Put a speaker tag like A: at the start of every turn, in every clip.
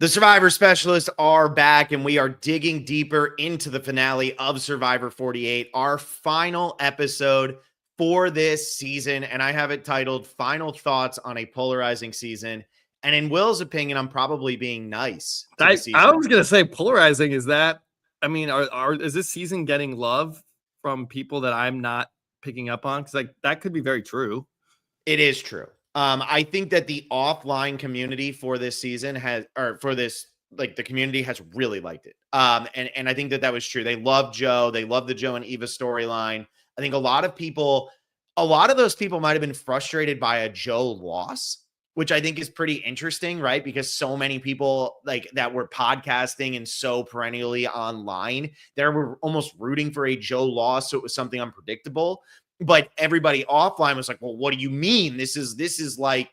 A: The Survivor Specialists are back, and we are digging deeper into the finale of Survivor 48, our final episode for this season. And I have it titled Final Thoughts on a Polarizing Season. And in Will's opinion, I'm probably being nice to the season.
B: I was going to say polarizing. Is that, I mean, is this season getting love from people that I'm not picking up on? Because like that could be very true.
A: It is true. I think that the offline community for this season the community has really liked it. And I think that was true. They love Joe. They love the Joe and Eva storyline. I think a lot of those people might have been frustrated by a Joe loss, which I think is pretty interesting, right? Because so many people like that were podcasting and so perennially online, they were almost rooting for a Joe loss. So it was something unpredictable. But everybody offline was like, well, what do you mean? This is like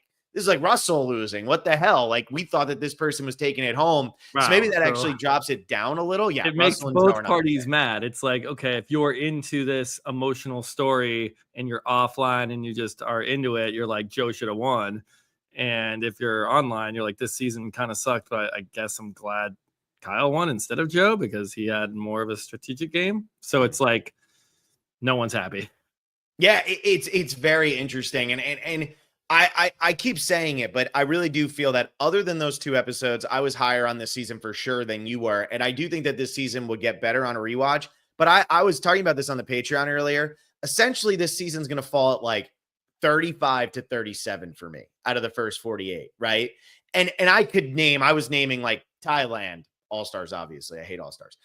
A: Russell losing. What the hell? Like, we thought that this person was taking it home. Wow. So maybe that actually drops it down a little. Yeah.
B: It makes both parties mad. It's like, okay, if you're into this emotional story and you're offline and you just are into it, you're like, Joe should have won. And if you're online, you're like, this season kind of sucked, but I guess I'm glad Kyle won instead of Joe because he had more of a strategic game. So it's like, no one's happy.
A: Yeah, it's very interesting. And I keep saying it, but I really do feel that other than those two episodes, I was higher on this season for sure than you were. And I do think that this season will get better on a rewatch. But I was talking about this on the Patreon earlier. Essentially, this season's going to fall at like 35 to 37 for me out of the first 48, right? And I was naming like Thailand, All-Stars, obviously. I hate All-Stars.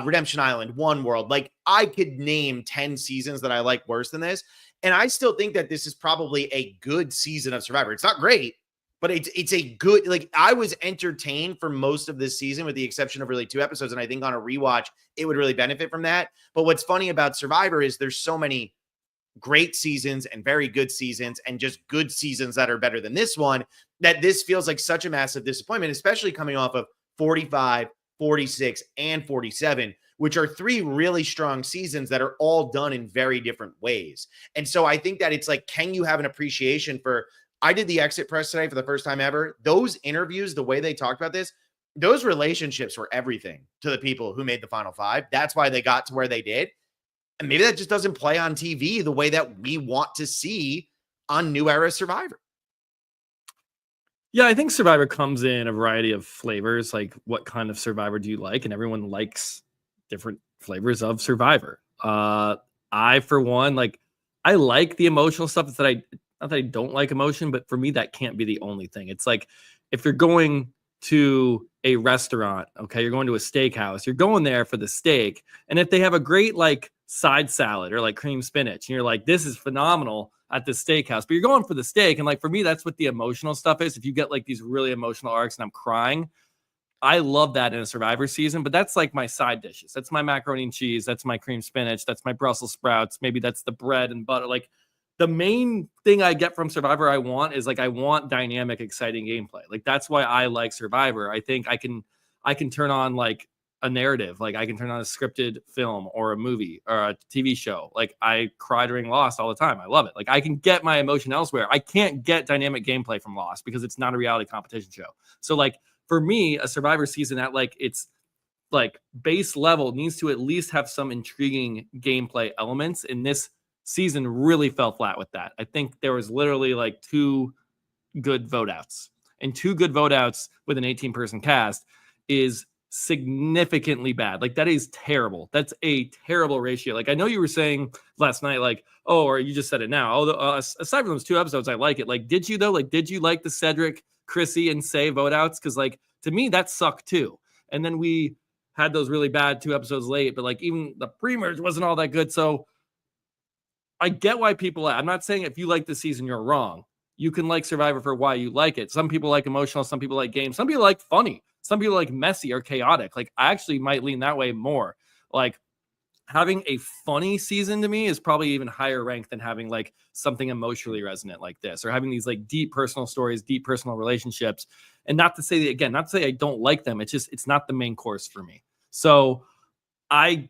A: Redemption Island, One World. Like, I could name 10 seasons that I like worse than this. And I still think that this is probably a good season of Survivor. It's not great, but it's a good, like, I was entertained for most of this season with the exception of really 2 episodes. And I think on a rewatch, it would really benefit from that. But what's funny about Survivor is there's so many great seasons and very good seasons and just good seasons that are better than this one, that this feels like such a massive disappointment, especially coming off of 45, 46, and 47, which are 3 really strong seasons that are all done in very different ways. And so I think that it's like, can you have an appreciation for, I did the exit press today for the first time ever. Those interviews, the way they talked about this, those relationships were everything to the people who made the final 5. That's why they got to where they did. And maybe that just doesn't play on TV the way that we want to see on New Era Survivor.
B: Yeah, I think Survivor comes in a variety of flavors. Like, what kind of Survivor do you like? And everyone likes different flavors of Survivor. I, for one, I like the emotional stuff. Not that I don't like emotion, but for me, that can't be the only thing. It's like, if you're going to a restaurant, okay, you're going to a steakhouse, you're going there for the steak. And if they have a great, side salad or cream spinach, and you're like, this is phenomenal at the steakhouse, but you're going for the steak. And for me, that's what the emotional stuff is. If you get these really emotional arcs and I'm crying, I love that in a Survivor season, but that's my side dishes. That's my macaroni and cheese. That's my cream spinach. That's my Brussels sprouts. Maybe that's the bread and butter. The main thing I get from Survivor I want is I want dynamic, exciting gameplay. That's why I like Survivor. I think I can turn on a narrative. I can turn on a scripted film or a movie or a TV show. I cry during Lost all the time. I love it. I can get my emotion elsewhere. I can't get dynamic gameplay from Lost because it's not a reality competition show. So for me, a Survivor season at its base level needs to at least have some intriguing gameplay elements. And this season really fell flat with that. I think there was literally 2 good vote outs, and 2 good vote outs with an 18-person cast is significantly bad. That is terrible. That's a terrible ratio. I know you were saying last night, or you just said it now. Aside from those 2 episodes, I like it. Did you though? Did you like the Cedric, Chrissy, and Say vote outs? Because to me, that sucked too. And then we had those really bad 2 episodes late, but even the pre-merge wasn't all that good. So I get why people, I'm not saying if you like the season, you're wrong. You can like Survivor for why you like it. Some people like emotional, some people like games, some people like funny. Some people like messy or chaotic. I actually might lean that way more. Having a funny season to me is probably even higher ranked than having something emotionally resonant like this, or having these deep personal stories, deep personal relationships. And not to say I don't like them. It's not the main course for me. So to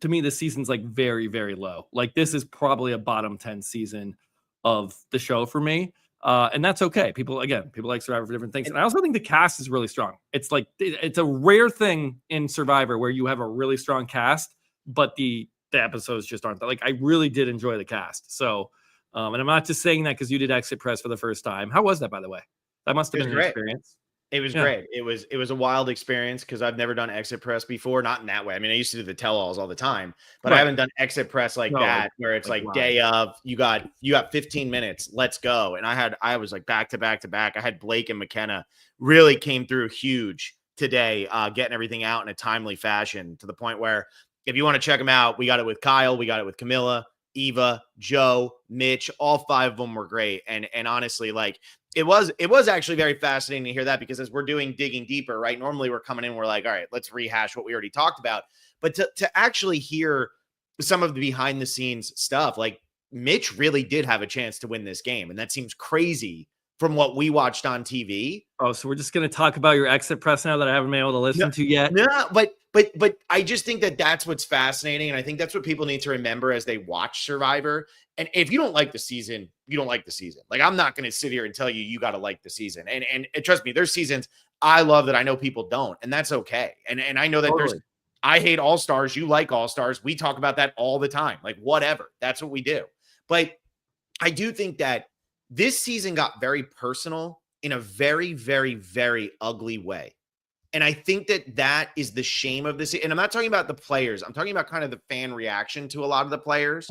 B: me, this season's very, very low. This is probably a bottom 10 season of the show for me. And that's okay. People like Survivor for different things. And I also think the cast is really strong. It's like, it's a rare thing in Survivor where you have a really strong cast, but the episodes just aren't that. Like, I really did enjoy the cast. So, and I'm not just saying that because you did Exit Press for the first time. How was that, by the way? That must have been an
A: great.
B: experience.
A: It was
B: Yeah.
A: great. It was a wild experience because I've never done Exit Press before, not in that way. I mean, I used to do the tell-alls all the time, but I haven't done Exit Press like that, where it's like day of, you got 15 minutes, let's go. And I was like back to back to back. I had Blake and McKenna really came through huge today, getting everything out in a timely fashion, to the point where if you want to check them out, we got it with Kyle, we got it with Camilla, Eva, Joe, Mitch, all 5 of them were great. And honestly, like, it was actually very fascinating to hear that, because as we're digging deeper, right? Normally we're coming in, we're like, all right, let's rehash what we already talked about. But to actually hear some of the behind the scenes stuff, like, Mitch really did have a chance to win this game. And that seems crazy from what we watched on TV.
B: Oh, so we're just going to talk about your Exit Press now that I haven't been able to listen to yet?
A: No, but I just think that that's what's fascinating. And I think that's what people need to remember as they watch Survivor. And if you don't like the season, you don't like the season. Like, I'm not going to sit here and tell you got to like the season. And trust me, there's seasons I love that I know people don't, and that's okay. And I know that I hate All Stars. You like All Stars. We talk about that all the time. Like, whatever. That's what we do. But I do think that this season got very personal in a very, very, very ugly way. And I think that is the shame of this. And I'm not talking about the players. I'm talking about kind of the fan reaction to a lot of the players.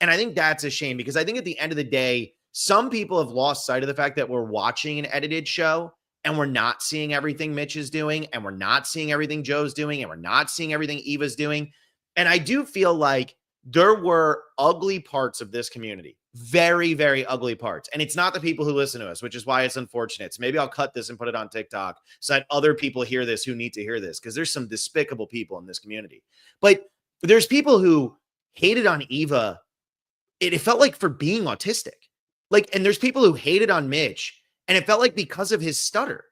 A: And I think that's a shame, because I think at the end of the day, some people have lost sight of the fact that we're watching an edited show and we're not seeing everything Mitch is doing, and we're not seeing everything Joe's doing, and we're not seeing everything Eva's doing. And I do feel like there were ugly parts of this community, very, very ugly parts. And it's not the people who listen to us, which is why it's unfortunate. So maybe I'll cut this and put it on TikTok so that other people hear this who need to hear this, because there's some despicable people in this community. But there's people who hated on Eva. It felt like for being autistic. Like, and there's people who hated on Mitch, and it felt like because of his stutter.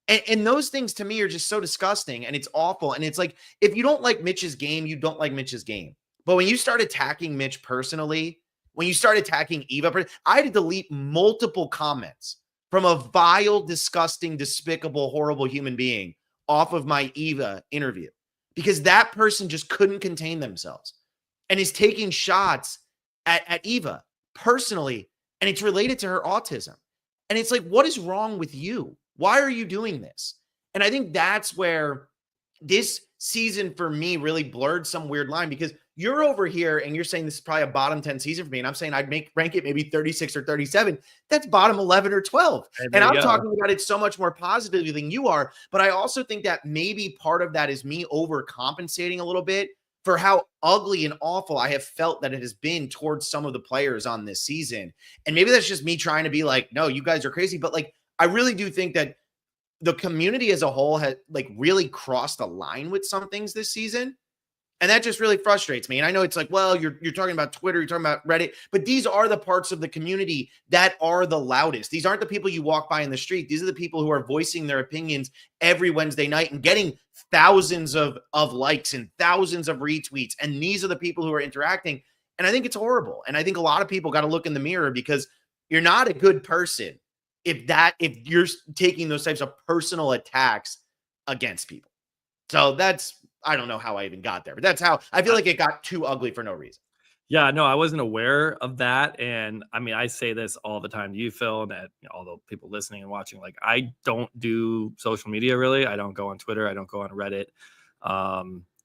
A: And those things to me are just so disgusting, and it's awful. And it's like, if you don't like Mitch's game, you don't like Mitch's game. But when you start attacking Mitch personally, when you start attacking Eva, I had to delete multiple comments from a vile, disgusting, despicable, horrible human being off of my Eva interview, because that person just couldn't contain themselves and is taking shots at Eva personally, and it's related to her autism. And it's like, what is wrong with you? Why are you doing this? And I think that's where this season for me really blurred some weird line, because you're over here and you're saying this is probably a bottom 10 season for me. And I'm saying I'd rank it maybe 36 or 37. That's bottom 11 or 12. And I'm talking about it so much more positively than you are. But I also think that maybe part of that is me overcompensating a little bit for how ugly and awful I have felt that it has been towards some of the players on this season. And maybe that's just me trying to be like, no, you guys are crazy. But like, I really do think that the community as a whole has like really crossed a line with some things this season. And that just really frustrates me. And I know it's like, well, you're talking about Twitter, you're talking about Reddit, but these are the parts of the community that are the loudest. These aren't the people you walk by in the street. These are the people who are voicing their opinions every Wednesday night and getting thousands of likes and thousands of retweets. And these are the people who are interacting. And I think it's horrible. And I think a lot of people got to look in the mirror, because you're not a good person if you're taking those types of personal attacks against people. So I don't know how I even got there, but that's how I feel like it got too ugly for no reason.
B: Yeah, no, I wasn't aware of that. And I mean, I say this all the time to you, Phil, and that all the people listening and watching, like, I don't do social media really. I don't go on Twitter. I don't go on Reddit.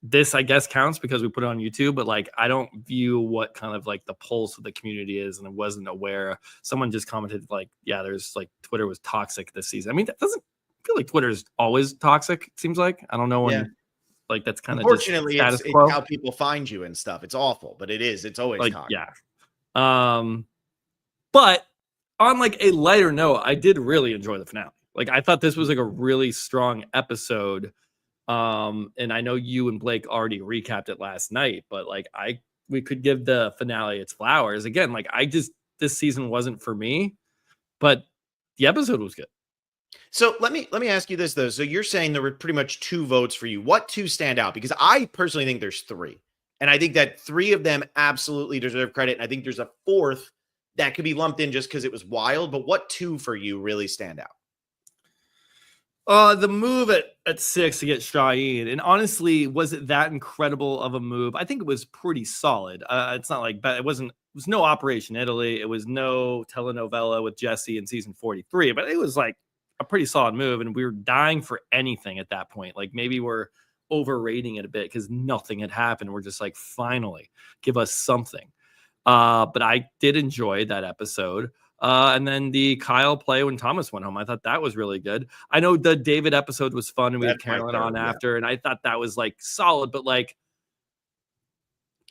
B: This, I guess, counts because we put it on YouTube, but like, I don't view what kind of like the pulse of the community is. And I wasn't aware. Someone just commented like, yeah, there's like Twitter was toxic this season. I mean, that doesn't feel like Twitter is always toxic. It seems like, I don't know when. Yeah. Like, that's kind of
A: unfortunately it's how people find you and stuff. It's awful, but it's always
B: like
A: toxic.
B: Yeah. But on like a lighter note, I did really enjoy the finale. Like, I thought this was like a really strong episode. And I know you and Blake already recapped it last night, but like we could give the finale its flowers. Again, like this season wasn't for me, but the episode was good.
A: So let me ask you this though. So you're saying there were pretty much 2 votes for you. What 2 stand out? Because I personally think there's 3. And I think that 3 of them absolutely deserve credit. And I think there's a 4th that could be lumped in just because it was wild. But what two for you really stand out?
B: The move at 6 to get Shaheen, and honestly, was it that incredible of a move? I think it was pretty solid. It's not like it was no Operation Italy. It was no telenovela with Jesse in season 43, but it was like a pretty solid move, and we were dying for anything at that point. Like maybe we're overrating it a bit because nothing had happened. We're just like, finally, give us something. But I did enjoy that episode. And then the Kyle play when Thomas went home, I thought that was really good. I know the David episode was fun, and we had Carolyn on after, and I thought that was like solid, but like,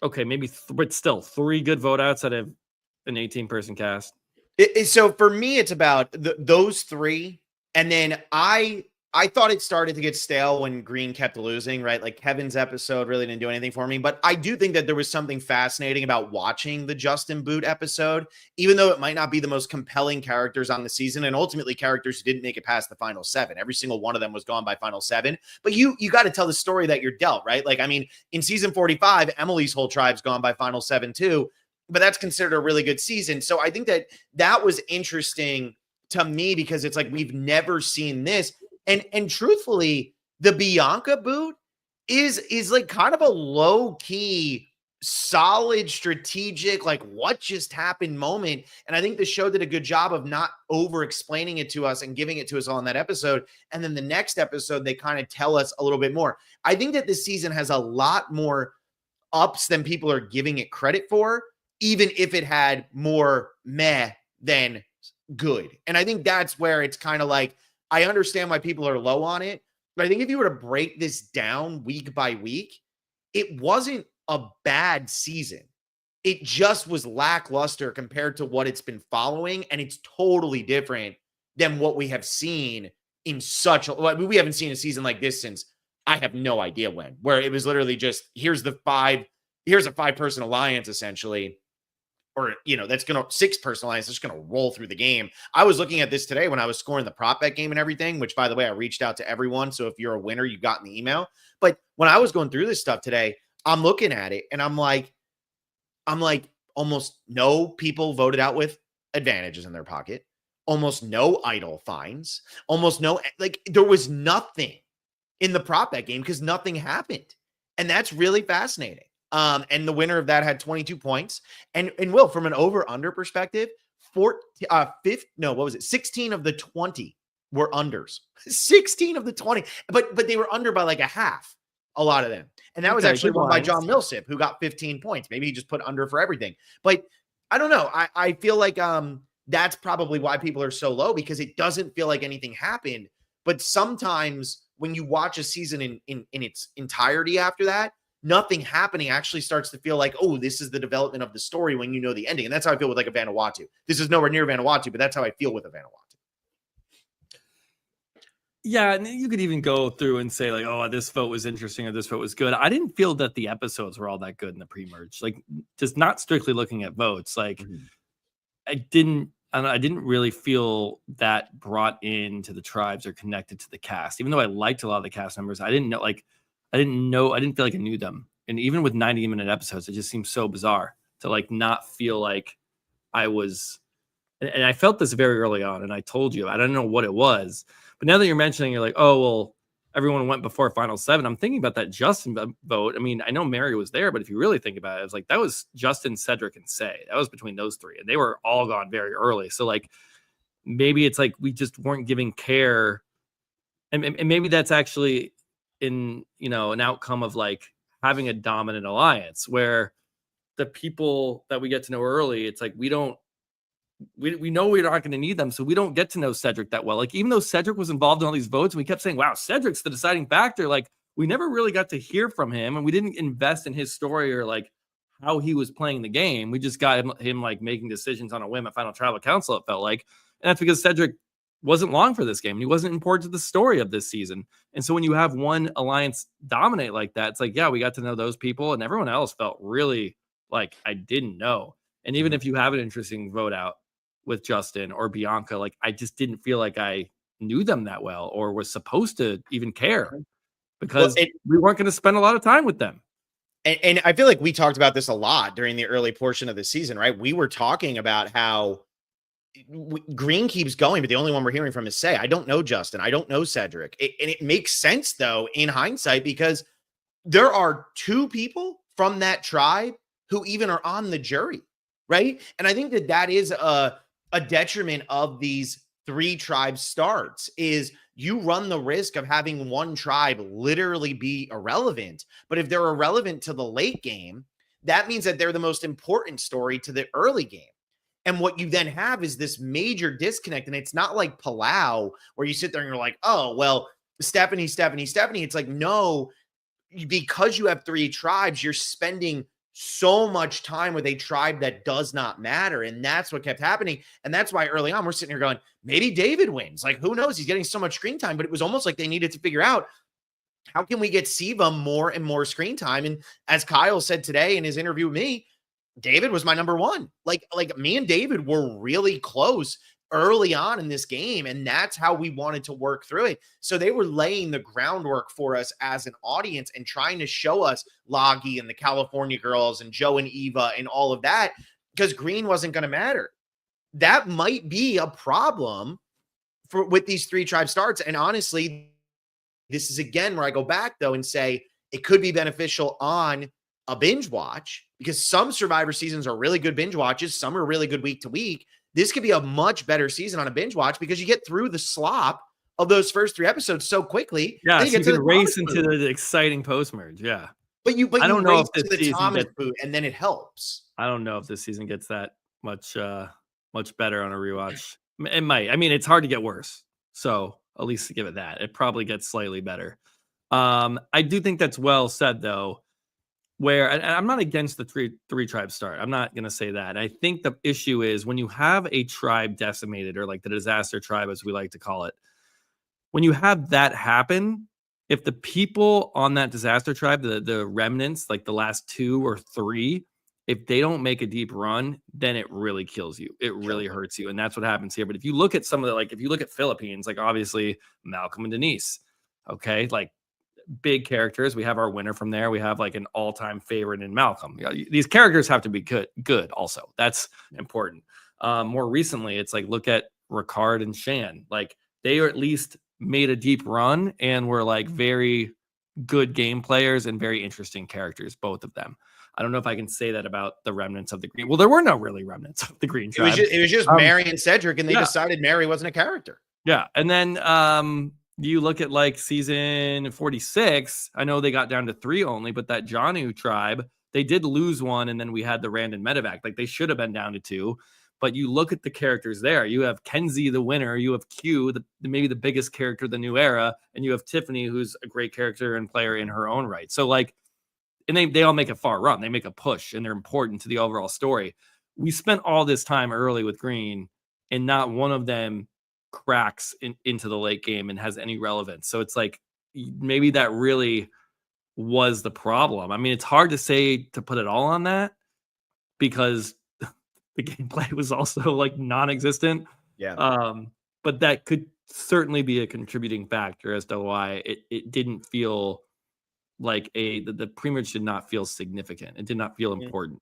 B: okay, maybe, but still 3 good vote outs out of an 18-person cast.
A: So for me, it's about those 3. And then I thought it started to get stale when Green kept losing, right? Like Kevin's episode really didn't do anything for me, but I do think that there was something fascinating about watching the Justin Boot episode, even though it might not be the most compelling characters on the season, and ultimately characters who didn't make it past the final 7. Every single one of them was gone by final 7, but you got to tell the story that you're dealt, right? Like, I mean, in season 45, Emily's whole tribe's gone by final 7 too, but that's considered a really good season. So I think that was interesting to me because it's like, we've never seen this. And truthfully, the Bianca boot is like kind of a low key, solid, strategic, like what just happened moment. And I think the show did a good job of not over explaining it to us and giving it to us all in that episode. And then the next episode, they kind of tell us a little bit more. I think that this season has a lot more ups than people are giving it credit for, even if it had more meh than good. And I think that's where it's kind of like, I understand why people are low on it, but I think if you were to break this down week by week, it wasn't a bad season. It just was lackluster compared to what it's been following, and it's totally different than what we have seen in such a, I mean, we haven't seen a season like this since I have no idea when, where it was literally just, here's a 5-person alliance essentially. Or, that's going to 6-person alliance. It's going to roll through the game. I was looking at this today when I was scoring the prop bet game and everything, which, by the way, I reached out to everyone. So if you're a winner, you got in the email. But when I was going through this stuff today, I'm looking at it and I'm like, almost no people voted out with advantages in their pocket. Almost no idle fines. Almost no, like there was nothing in the prop bet game because nothing happened. And that's really fascinating. And the winner of that had 22 points. And Will, from an over-under perspective, 16 of the 20 were unders. 16 of the 20. But they were under by like a half, a lot of them. And that was actually won by John Millsip, who got 15 points. Maybe he just put under for everything. But I don't know. I feel like that's probably why people are so low, because it doesn't feel like anything happened. But sometimes when you watch a season in its entirety after that, nothing happening actually starts to feel like, oh, this is the development of the story when you know the ending. And that's how I feel with like a Vanuatu. This is nowhere near Vanuatu, but that's how I feel with a Vanuatu.
B: Yeah, and you could even go through and say like, oh, this vote was interesting or this vote was good. I didn't feel that the episodes were all that good in the pre-merge. Like, just not strictly looking at votes. Like, I didn't really feel that brought into the tribes or connected to the cast. Even though I liked a lot of the cast members, I didn't feel like I knew them. And even with 90-minute episodes, it just seemed so bizarre to like not feel like I was. And I felt this very early on, and I told you, I don't know what it was. But now that you're mentioning, you're like, oh, well, everyone went before Final 7. I'm thinking about that Justin vote. I mean, I know Mary was there, but if you really think about it, it's like that was Justin, Cedric, and Say. That was between those 3, and they were all gone very early. So like maybe it's like we just weren't giving care, and maybe that's actually in an outcome of like having a dominant alliance where the people that we get to know early, it's like we know we're not going to need them, so we don't get to know Cedric that well. Like, even though Cedric was involved in all these votes and we kept saying, wow, Cedric's the deciding factor, like we never really got to hear from him, and we didn't invest in his story or like how he was playing the game. We just got him like making decisions on a whim at Final Tribal Council, it felt like. And that's because Cedric wasn't long for this game, and he wasn't important to the story of this season. And so when you have one alliance dominate like that, it's like, yeah, we got to know those people, and everyone else felt really like I didn't know. And even if you have an interesting vote out with Justin or Bianca, like I just didn't feel like I knew them that well or was supposed to even care, because we weren't going to spend a lot of time with them.
A: And I feel like we talked about this a lot during the early portion of the season, right? We were talking about how Green keeps going, but the only one we're hearing from is Say. I don't know Justin. I don't know Cedric. And it makes sense, though, in hindsight, because there are two people from that tribe who even are on the jury, right? And I think that that is a detriment of these 3 tribe starts is you run the risk of having one tribe literally be irrelevant. But if they're irrelevant to the late game, that means that they're the most important story to the early game. And what you then have is this major disconnect. And it's not like Palau where you sit there and you're like, oh, well, Stephanie. It's like, no, because you have 3 tribes, you're spending so much time with a tribe that does not matter. And that's what kept happening. And that's why early on, we're sitting here going, maybe David wins. Like, who knows? He's getting so much screen time, but it was almost like they needed to figure out how can we get Siva more and more screen time. And as Kyle said today in his interview with me, David was my number 1. Like me and David were really close early on in this game, and that's how we wanted to work through it. So they were laying the groundwork for us as an audience and trying to show us Loggy and the California girls and Joe and Eva and all of that, because Green wasn't going to matter. That might be a problem with these 3 tribe starts. And honestly, this is again where I go back though and say it could be beneficial on a binge watch, because some Survivor seasons are really good binge watches. Some are really good week to week. This could be a much better season on a binge watch because you get through the slop of those first 3 episodes so quickly.
B: Yeah,
A: so
B: you can race into the exciting post-merge. Yeah.
A: But you
B: I don't know if
A: this season Thomas boot, and then it helps.
B: I don't know if this season gets that much better on a rewatch. It might. I mean, it's hard to get worse. So at least give it that. It probably gets slightly better. I do think that's well said, though. Where, and I'm not against the three tribe start. I'm not going to say that. I think the issue is when you have a tribe decimated, or like the disaster tribe, as we like to call it, when you have that happen, if the people on that disaster tribe, the remnants, like the last 2 or 3, if they don't make a deep run, then it really kills you. It really hurts you. And that's what happens here. But if you look at some of the, like, if you look at Philippines, like obviously Malcolm and Denise, okay, like big characters. We have our winner from there. We have like an all-time favorite in Malcolm. These characters have to be good also. That's important. More recently, it's like, look at Ricard and Shan. Like they at least made a deep run and were like very good game players and very interesting characters, both of them. I don't know if I can say that about the remnants of the Green. Well, there were no really remnants of the Green tribe.
A: It was just Mary and Cedric, and they decided Mary wasn't a character.
B: Yeah. And then you look at like season 46, I know they got down to 3 only, but that Janu tribe, they did lose one, and then we had the Rand and Medevac. Like they should have been down to 2. But you look at the characters there. You have Kenzie, the winner. You have Q, maybe the biggest character of the new era. And you have Tiffany, who's a great character and player in her own right. So like, and they all make a far run. They make a push, and they're important to the overall story. We spent all this time early with Green, and not one of them cracks into the late game and has any relevance. So it's like, maybe that really was the problem. I mean, it's hard to say to put it all on that because the gameplay was also like non-existent.
A: Yeah.
B: But that could certainly be a contributing factor as to why it didn't feel like the pre-merge did not feel significant. It did not feel important.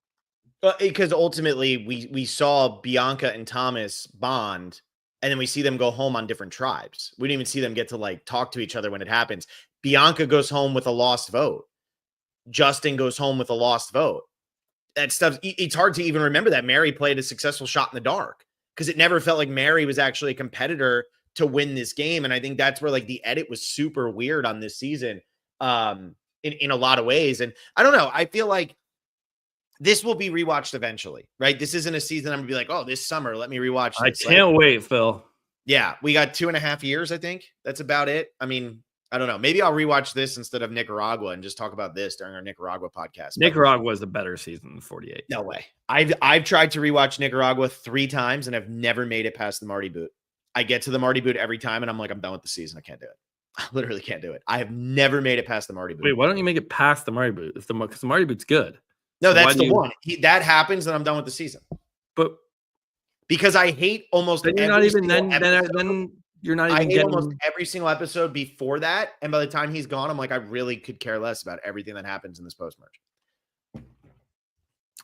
A: But because ultimately we saw Bianca and Thomas bond, and then we see them go home on different tribes. We didn't even see them get to like talk to each other when it happens. Bianca goes home with a lost vote. Justin goes home with a lost vote. That stuff, it's hard to even remember that Mary played a successful shot in the dark because it never felt like Mary was actually a competitor to win this game. And I think that's where like the edit was super weird on this season in a lot of ways. And I don't know, I feel like this will be rewatched eventually, right? This isn't a season I'm gonna be like, oh, this summer, let me rewatch this.
B: I can't wait, Phil.
A: Yeah, we got 2.5 years, I think. That's about it. I mean, I don't know. Maybe I'll rewatch this instead of Nicaragua and just talk about this during our Nicaragua podcast.
B: Nicaragua was a better season than 48.
A: No way. I've tried to rewatch Nicaragua 3 times and I've never made it past the Marty boot. I get to the Marty boot every time and I'm like, I'm done with the season. I can't do it. I literally can't do it. I have never made it past the Marty boot.
B: Wait, why don't you make it past the Marty boot? Because the Marty boot's good.
A: No, that's the one. That happens and I'm done with the season.
B: But
A: because I hate almost
B: then you're not even then you're not even getting
A: almost every single episode before that. And by the time he's gone, I'm like, I really could care less about everything that happens in this post-merge.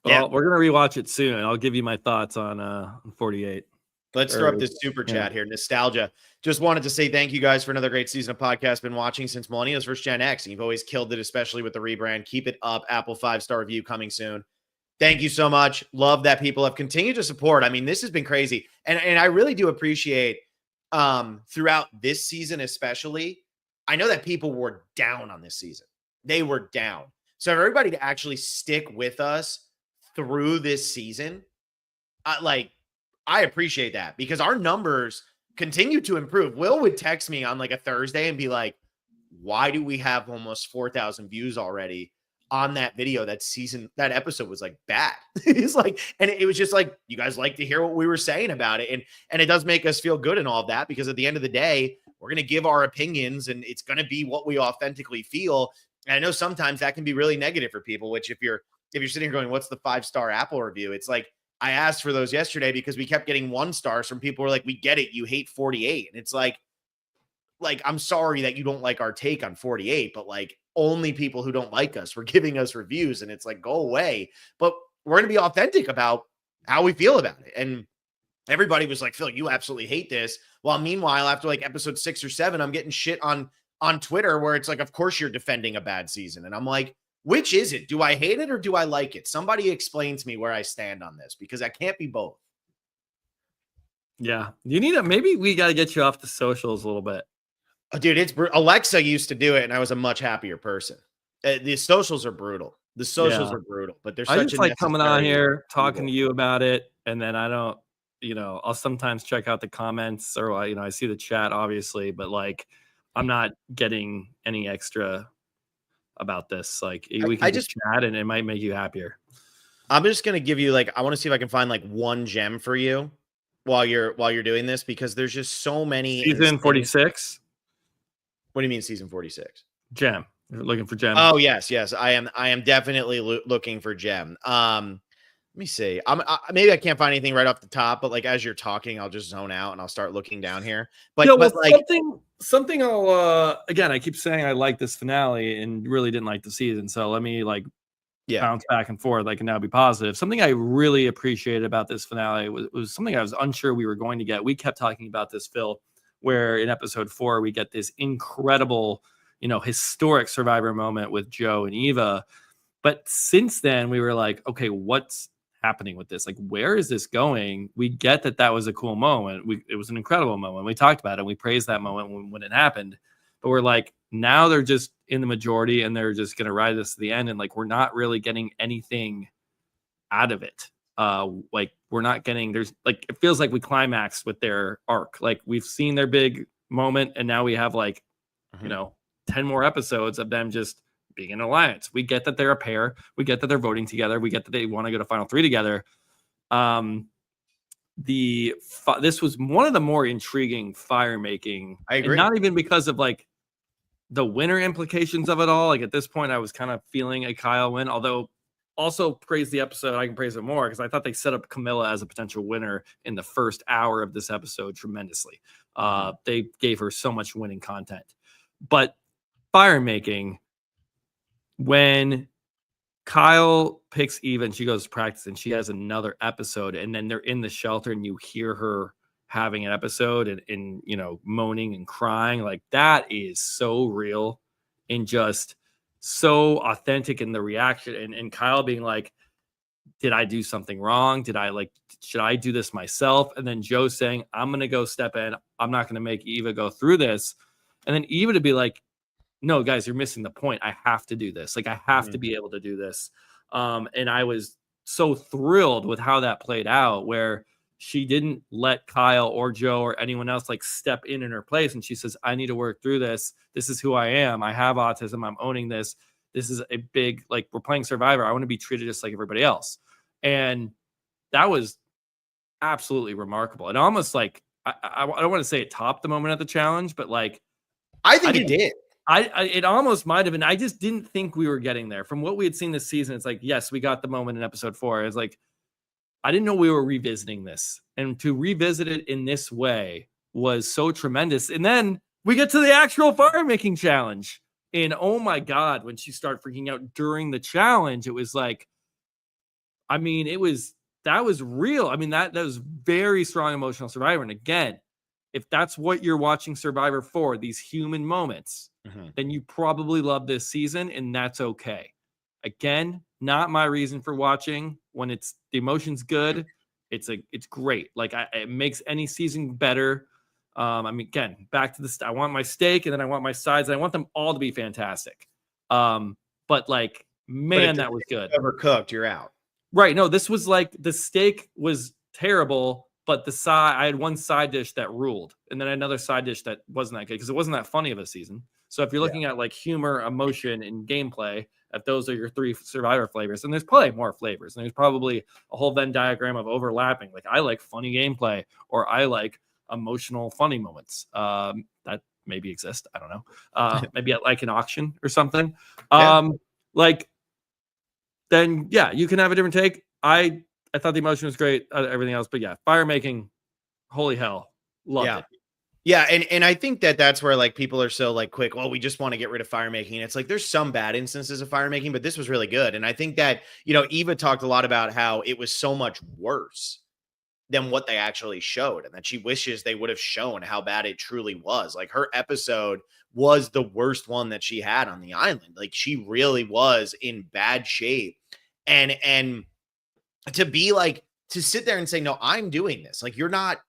A: Yeah.
B: Well, we're gonna rewatch it soon. I'll give you my thoughts on 48.
A: Let's throw up this super chat here. Nostalgia. Just wanted to say thank you guys for another great season of podcast. Been watching since Millennials vs. Gen X. And you've always killed it, especially with the rebrand. Keep it up. Apple 5-star review coming soon. Thank you so much. Love that people have continued to support. I mean, this has been crazy. And I really do appreciate throughout this season, especially, I know that people were down on this season. They were down. So for everybody to actually stick with us through this season, I appreciate that because our numbers continue to improve. Will would text me on like a Thursday and be like, why do we have almost 4,000 views already on that video? That episode was like bad. It's like, and it was just like, you guys like to hear what we were saying about it. And it does make us feel good and all of that, because at the end of the day, we're going to give our opinions and it's going to be what we authentically feel. And I know sometimes that can be really negative for people, which if you're sitting here going, what's the 5-star Apple review? It's like, I asked for those yesterday because we kept getting 1 stars from people who were like, we get it. You hate 48. And it's like, I'm sorry that you don't like our take on 48, but like only people who don't like us were giving us reviews, and it's like, go away. But we're going to be authentic about how we feel about it. And everybody was like, Phil, you absolutely hate this. While meanwhile, after like episode 6 or 7, I'm getting shit on Twitter where it's like, of course you're defending a bad season. And I'm like, which is it? Do I hate it or do I like it? Somebody explain to me where I stand on this, because I can't be both.
B: Yeah. You need maybe we got to get you off the socials a little bit.
A: Oh, dude, Alexa used to do it and I was a much happier person. The socials are brutal. Are brutal, but there's such
B: I just like coming on here talking to you about it. And then I don't, I'll sometimes check out the comments or, I see the chat obviously, but like, I'm not getting any extra about this. Like we can just chat and it might make you happier.
A: I'm just going to give you I want to see if I can find one gem for you while you're doing this, because there's just so many.
B: Season 46.
A: What do you mean season 46?
B: Gem. You're looking for gem.
A: Oh, yes. I am definitely looking for gem. Let me see. Maybe I can't find anything right off the top, but as you're talking, I'll just zone out and I'll start looking down here. But
B: something I'll again, I keep saying I like this finale and really didn't like the season. So let me bounce back and forth. I can now be positive. Something I really appreciated about this finale was something I was unsure we were going to get. We kept talking about this, Phil, where in episode 4 we get this incredible, historic Survivor moment with Joe and Eva. But since then we were like, okay, what's happening with this? Where is this going? We get that was a cool moment. It was an incredible moment. We talked about it. We praised that moment when it happened. But we're like, now they're just in the majority and they're just going to ride this to the end. And we're not really getting anything out of it. We're not getting, it feels like we climaxed with their arc. We've seen their big moment and now we have 10 more episodes of them just being an alliance. We get that they're a pair. We get that they're voting together. We get that they want to go to final 3 together. This was one of the more intriguing fire making.
A: I agree.
B: And not even because of the winner implications of it all. At this point, I was kind of feeling a Kyle win, although also praise the episode. I can praise it more because I thought they set up Camilla as a potential winner in the first hour of this episode tremendously. They gave her so much winning content, but fire making, when Kyle picks Eva and she goes to practice and she has another episode and then they're in the shelter and you hear her having an episode and moaning and crying, that is so real and just so authentic in the reaction. And Kyle being like, did I do something wrong? Should I do this myself? And then Joe saying, I'm going to go step in. I'm not going to make Eva go through this. And then Eva to be like, no, guys, you're missing the point. I have to do this. I have to be able to do this. And I was so thrilled with how that played out, where she didn't let Kyle or Joe or anyone else step in her place. And she says, I need to work through this. This is who I am. I have autism. I'm owning this. This is a big, we're playing Survivor. I want to be treated just like everybody else. And that was absolutely remarkable. And almost I don't want to say it topped the moment at the challenge, but
A: I think it did.
B: It almost might have been. I just didn't think we were getting there. From what we had seen this season, it's yes, we got the moment in episode 4. It's I didn't know we were revisiting this. And to revisit it in this way was so tremendous. And then we get to the actual fire making challenge. And oh my God, when she started freaking out during the challenge, it was I mean, that was real. I mean, that was very strong emotional Survivor. And again, if that's what you're watching Survivor for, these human moments, then you probably love this season, and that's okay. Again, not my reason for watching. When it's the emotion's good, it's great. Like it makes any season better. I mean, again, back to this. I want my steak, and then I want my sides, and I want them all to be fantastic. But like, man, that was good.
A: Overcooked, you're out.
B: Right. No, this was like the steak was terrible, but I had one side dish that ruled, and then another side dish that wasn't that good because it wasn't that funny of a season. So if you're looking at like humor, emotion, and gameplay, if those are your 3 Survivor flavors, and there's probably more flavors, and there's probably a whole Venn diagram of overlapping. Like I like funny gameplay, or I like emotional, funny moments. That maybe exist. I don't know. Maybe at like an auction or something. Like. Then yeah, you can have a different take. I thought the emotion was great, everything else, but yeah, fire making, holy hell, loved it.
A: Yeah, and I think that's where like people are so like quick. Well, we just want to get rid of fire making. And it's like there's some bad instances of fire making, but this was really good. And I think that Eva talked a lot about how it was so much worse than what they actually showed, and that she wishes they would have shown how bad it truly was. Like her episode was the worst one that she had on the island. Like she really was in bad shape. And to be like, to sit there and say, no, I'm doing this. Like you're not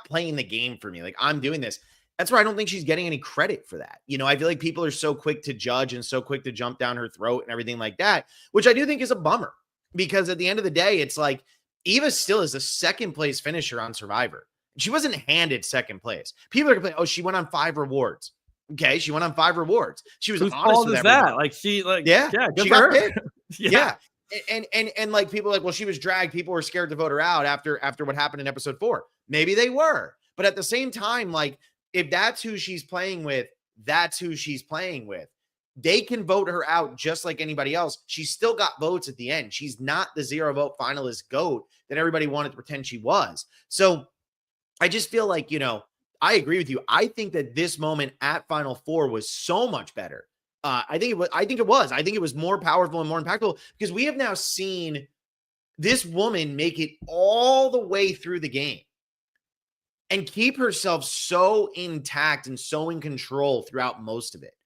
A: playing the game for me. Like I'm doing this. That's where I don't think she's getting any credit for that. I feel like people are so quick to judge and so quick to jump down her throat and everything like that, which I do think is a bummer, because at the end of the day, it's like Eva still is a second place finisher on Survivor. She wasn't handed second place. People are complaining, oh, she went on 5 rewards. Okay, she went on 5 rewards. She was honest with everyone.
B: That? Like she, like
A: yeah,
B: good
A: she
B: for
A: got
B: her.
A: picked. Yeah. And like people are like, well, she was dragged. People were scared to vote her out after what happened in episode 4. Maybe they were, but at the same time, like if that's who she's playing with, that's who she's playing with. They can vote her out just like anybody else. She's still got votes at the end. She's not the 0 vote finalist GOAT that everybody wanted to pretend she was. So I just feel like, I agree with you. I think that this moment at Final 4 was so much better. I think it was more powerful and more impactful, because we have now seen this woman make it all the way through the game and keep herself so intact and so in control throughout most of it.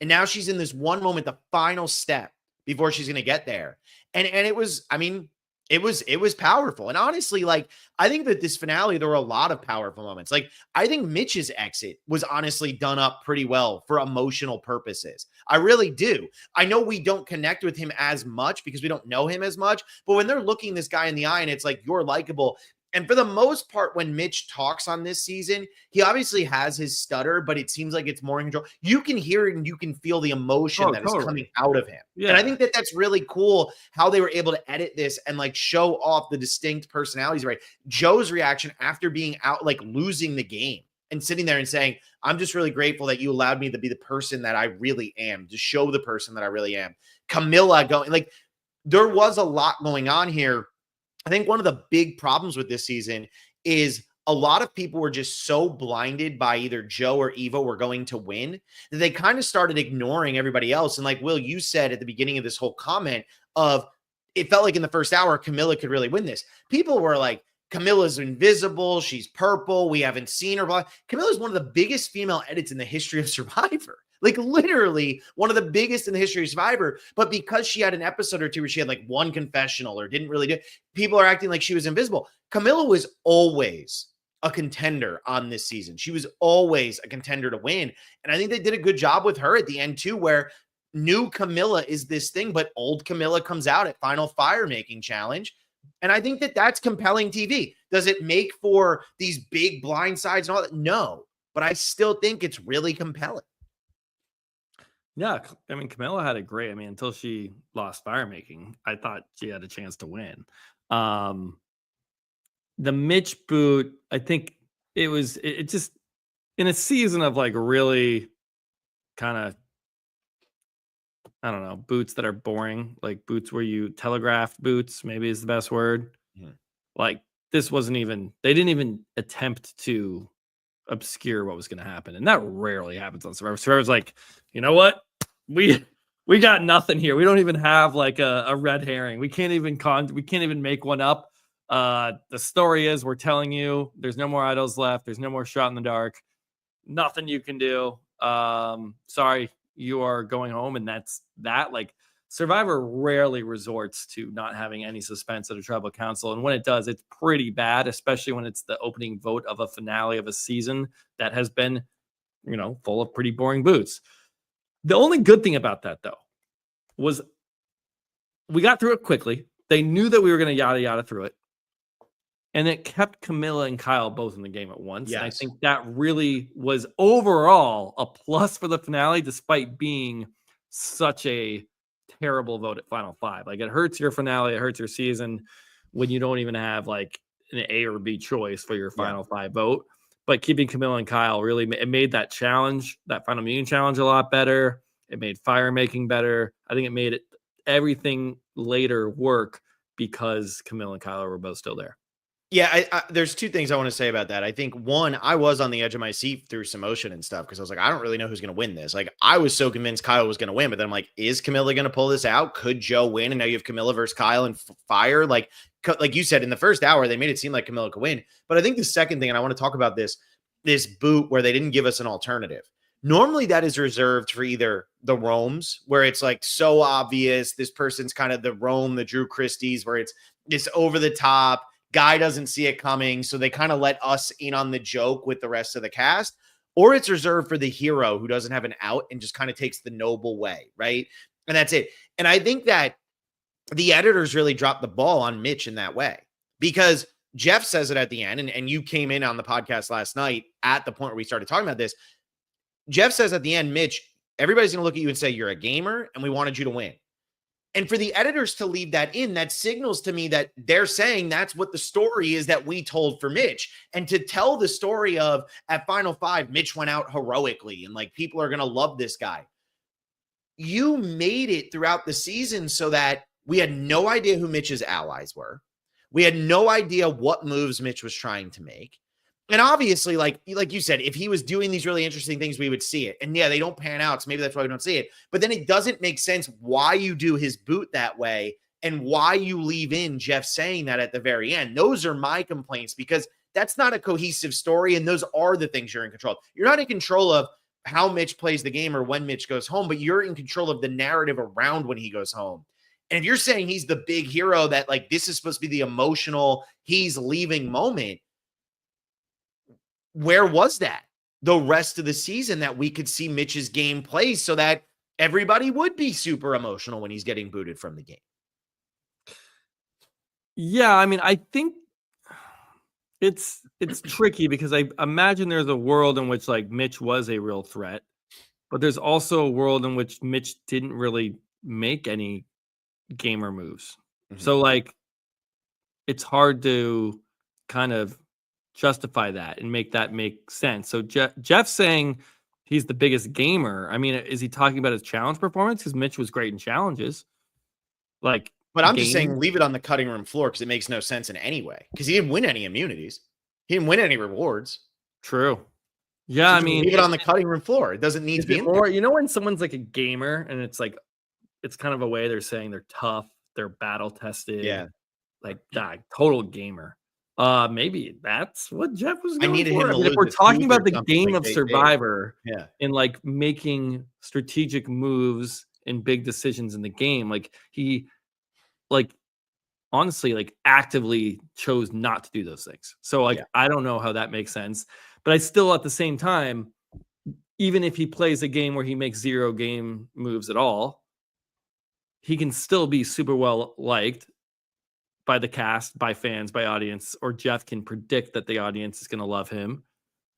A: And now she's in this one moment, the final step before she's going to get there. And it was, I mean, it was powerful. And honestly, like, I think that this finale, there were a lot of powerful moments. Like, I think Mitch's exit was honestly done up pretty well for emotional purposes. I really do. I know we don't connect with him as much because we don't know him as much, but when they're looking this guy in the eye and it's like, you're likable. And for the most part, when Mitch talks on this season, he obviously has his stutter, but it seems like it's more in control. You can hear it and you can feel the emotion that is coming out of him. Yeah. And I think that that's really cool how they were able to edit this and like show off the distinct personalities, right? Joe's reaction after being out, like losing the game and sitting there and saying, I'm just really grateful that you allowed me to be the person that I really am, to show the person that I really am. Camilla going, like, there was a lot going on here. I think one of the big problems with this season is a lot of people were just so blinded by either Joe or Eva were going to win that they kind of started ignoring everybody else. And like Will, you said at the beginning of this whole comment of, it felt like in the first hour, Camilla could really win this. People were like, Camilla's invisible. She's purple. We haven't seen her. Camilla's one of the biggest female edits in the history of Survivor. Like literally one of the biggest in the history of Survivor. But because she had an episode or two where she had like one confessional or didn't really do it, people are acting like she was invisible. Camilla was always a contender on this season. She was always a contender to win. And I think they did a good job with her at the end too, where new Camilla is this thing, but old Camilla comes out at Final Fire Making Challenge. And I think that that's compelling TV. Does it make for these big blind sides and all that? No, but I still think it's really compelling.
B: Yeah, I mean, Camilla had a great, until she lost fire making, I thought she had a chance to win. The Mitch boot, I think it just, in a season of like really kind of, I don't know, boots that are boring, like boots where you telegraphed boots, maybe is the best word. Mm-hmm. Like this they didn't even attempt to obscure what was going to happen. And that rarely happens on Survivor. Survivor's like, you know what? We We got nothing here. We don't even have like a red herring. We can't even make one up. The story is we're telling you there's no more idols left. There's no more shot in the dark. Nothing you can do. Sorry, you are going home, and that's that. Like Survivor rarely resorts to not having any suspense at a tribal council, and when it does, it's pretty bad, especially when it's the opening vote of a finale of a season that has been, full of pretty boring boots. The only good thing about that, though, was we got through it quickly. They knew that we were going to yada yada through it. And it kept Camilla and Kyle both in the game at once. Yes. And I think that really was overall a plus for the finale, despite being such a terrible vote at Final Five. Like, it hurts your finale, it hurts your season when you don't even have like an A or B choice for your Final Five vote. But keeping Camilla and Kyle really it made that challenge, that Final Meeting challenge, a lot better. It made fire making better. I think it made everything later work because Camilla and Kyle were both still there.
A: Yeah, there's two things I want to say about that. I think one, I was on the edge of my seat through some motion and stuff because I was like, I don't really know who's going to win this. Like, I was so convinced Kyle was going to win, but then I'm like, is Camilla going to pull this out? Could Joe win? And now you have Camilla versus Kyle and fire. Like you said, in the first hour, they made it seem like Camilla could win. But I think the second thing, and I want to talk about this boot where they didn't give us an alternative. Normally that is reserved for either the Romes, where it's like so obvious this person's kind of the Rome, the Drew Christie's, where it's over the top. Guy doesn't see it coming, so they kind of let us in on the joke with the rest of the cast, or it's reserved for the hero who doesn't have an out and just kind of takes the noble way, right? And that's it. And I think that the editors really dropped the ball on Mitch in that way, because Jeff says it at the end, and you came in on the podcast last night at the point where we started talking about this. Jeff says at the end, Mitch, everybody's going to look at you and say, you're a gamer, and we wanted you to win. And for the editors to leave that in, that signals to me that they're saying that's what the story is that we told for Mitch. And to tell the story of at Final Five, Mitch went out heroically and like people are going to love this guy. You made it throughout the season so that we had no idea who Mitch's allies were. We had no idea what moves Mitch was trying to make. And obviously, like you said, if he was doing these really interesting things, we would see it. And yeah, they don't pan out, so maybe that's why we don't see it. But then it doesn't make sense why you do his boot that way and why you leave in Jeff saying that at the very end. Those are my complaints, because that's not a cohesive story, and those are the things you're in control of. You're not in control of how Mitch plays the game or when Mitch goes home, but you're in control of the narrative around when he goes home. And if you're saying he's the big hero, that like this is supposed to be the emotional, he's leaving moment, where was that the rest of the season that we could see Mitch's game play so that everybody would be super emotional when he's getting booted from the game?
B: Yeah, I mean, I think it's tricky because I imagine there's a world in which like Mitch was a real threat, but there's also a world in which Mitch didn't really make any gamer moves. Mm-hmm. So like it's hard to kind of justify that and make that make sense. So Jeff's saying he's the biggest gamer. I mean, is he talking about his challenge performance? Because Mitch was great in challenges. But
A: I'm just saying leave it on the cutting room floor because it makes no sense in any way. Because he didn't win any immunities. He didn't win any rewards.
B: True. Yeah,
A: so
B: I mean,
A: leave it on the cutting room floor. It doesn't need to be in there.
B: You know, when someone's like a gamer and it's like, it's kind of a way they're saying they're tough, they're battle tested.
A: Yeah.
B: Like total gamer. Maybe that's what Jeff was going
A: I needed
B: for.
A: him to lose.
B: If we're talking about the game of Survivor,
A: yeah,
B: and like making strategic moves and big decisions in the game, like he, like honestly, like actively chose not to do those things. So like I don't know how that makes sense, but I still at the same time, even if he plays a game where he makes 0 game moves at all, he can still be super well liked by the cast, by fans, by audience, or Jeff can predict that the audience is going to love him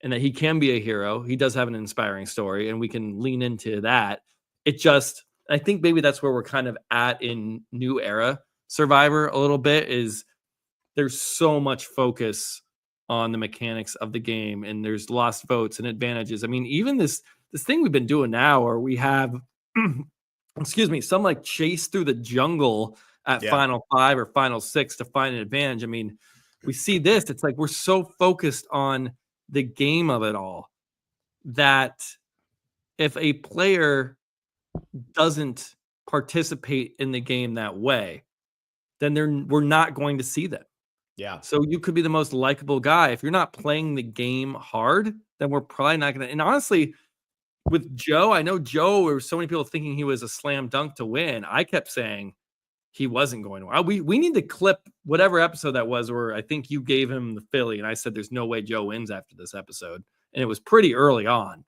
B: and that he can be a hero. He does have an inspiring story and we can lean into that. I think maybe that's where we're kind of at in new era Survivor a little bit, is there's so much focus on the mechanics of the game and there's lost votes and advantages. I mean, even this thing we've been doing now, where we have, some like chase through the jungle at Final Five or Final Six to find an advantage. I mean, we see this. It's like we're so focused on the game of it all that if a player doesn't participate in the game that way, then we're not going to see them.
A: Yeah.
B: So you could be the most likable guy. If you're not playing the game hard, then we're probably not going to. And honestly, with Joe, I know Joe, there were so many people thinking he was a slam dunk to win. I kept saying he wasn't going to win. We need to clip whatever episode that was where I think you gave him the Philly, and I said there's no way Joe wins after this episode. And it was pretty early on.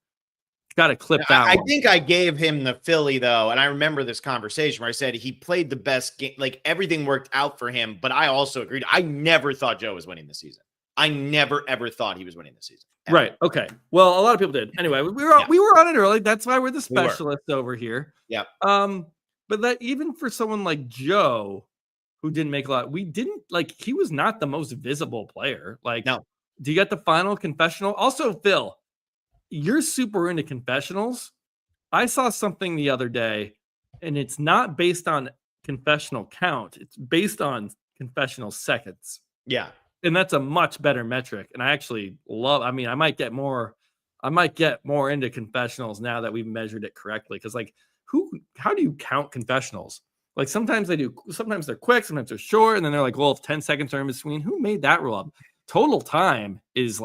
B: Got to clip that
A: I
B: one.
A: think I gave him the Philly, though, and I remember this conversation where I said he played the best game. Like, everything worked out for him, but I also agreed. I never thought Joe was winning the season. I never, ever thought he was winning the season. Ever.
B: Right. Okay. Well, a lot of people did. Anyway, we were on it early. That's why we're the specialists over here.
A: Yeah.
B: But that even for someone like Joe, who didn't make a lot, he was not the most visible player. Like,
A: no.
B: Do you get the final confessional? Also, Phil, you're super into confessionals. I saw something the other day, and it's not based on confessional count. It's based on confessional seconds.
A: Yeah.
B: And that's a much better metric. And I actually I might get more into confessionals now that we've measured it correctly. Because how do you count confessionals? Like sometimes they're quick, sometimes they're short, and then they're like, well, if 10 seconds are in between, who made that rule up? Total time is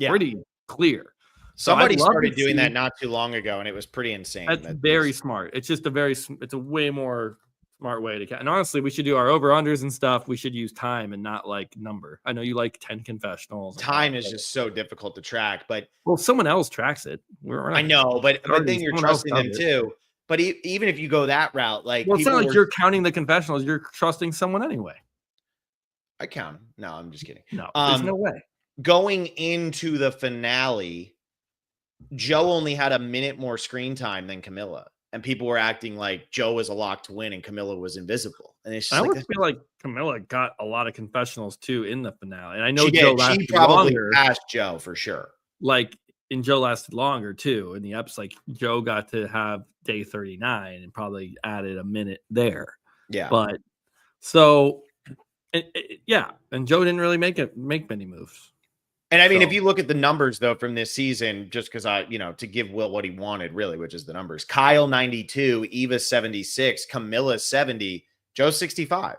B: pretty clear.
A: Somebody started doing that not too long ago, and it was pretty insane.
B: That's very smart. It's just it's a way more smart way to count. And honestly, we should do our over-unders and stuff. We should use time and not number. I know you like 10 confessionals.
A: Time is just so difficult to track, but
B: someone else tracks it.
A: I know, but then you're trusting them too. But even if you go that route,
B: it's not like you're counting the confessionals. You're trusting someone anyway.
A: I count them. No, I'm just kidding.
B: No, there's no way.
A: Going into the finale, Joe only had a minute more screen time than Camilla, and people were acting like Joe was a lock to win and Camilla was invisible. And it's just
B: I feel like Camilla got a lot of confessionals too in the finale, and I know
A: she probably passed Joe for sure.
B: And Joe lasted longer too in the episode. Joe got to have day 39 and probably added a minute there.
A: Yeah,
B: but so and Joe didn't really make many moves.
A: And I mean, if you look at the numbers, though, from this season, just because to give Will what he wanted, really, which is the numbers, Kyle 92, Eva 76, Camilla 70, Joe 65.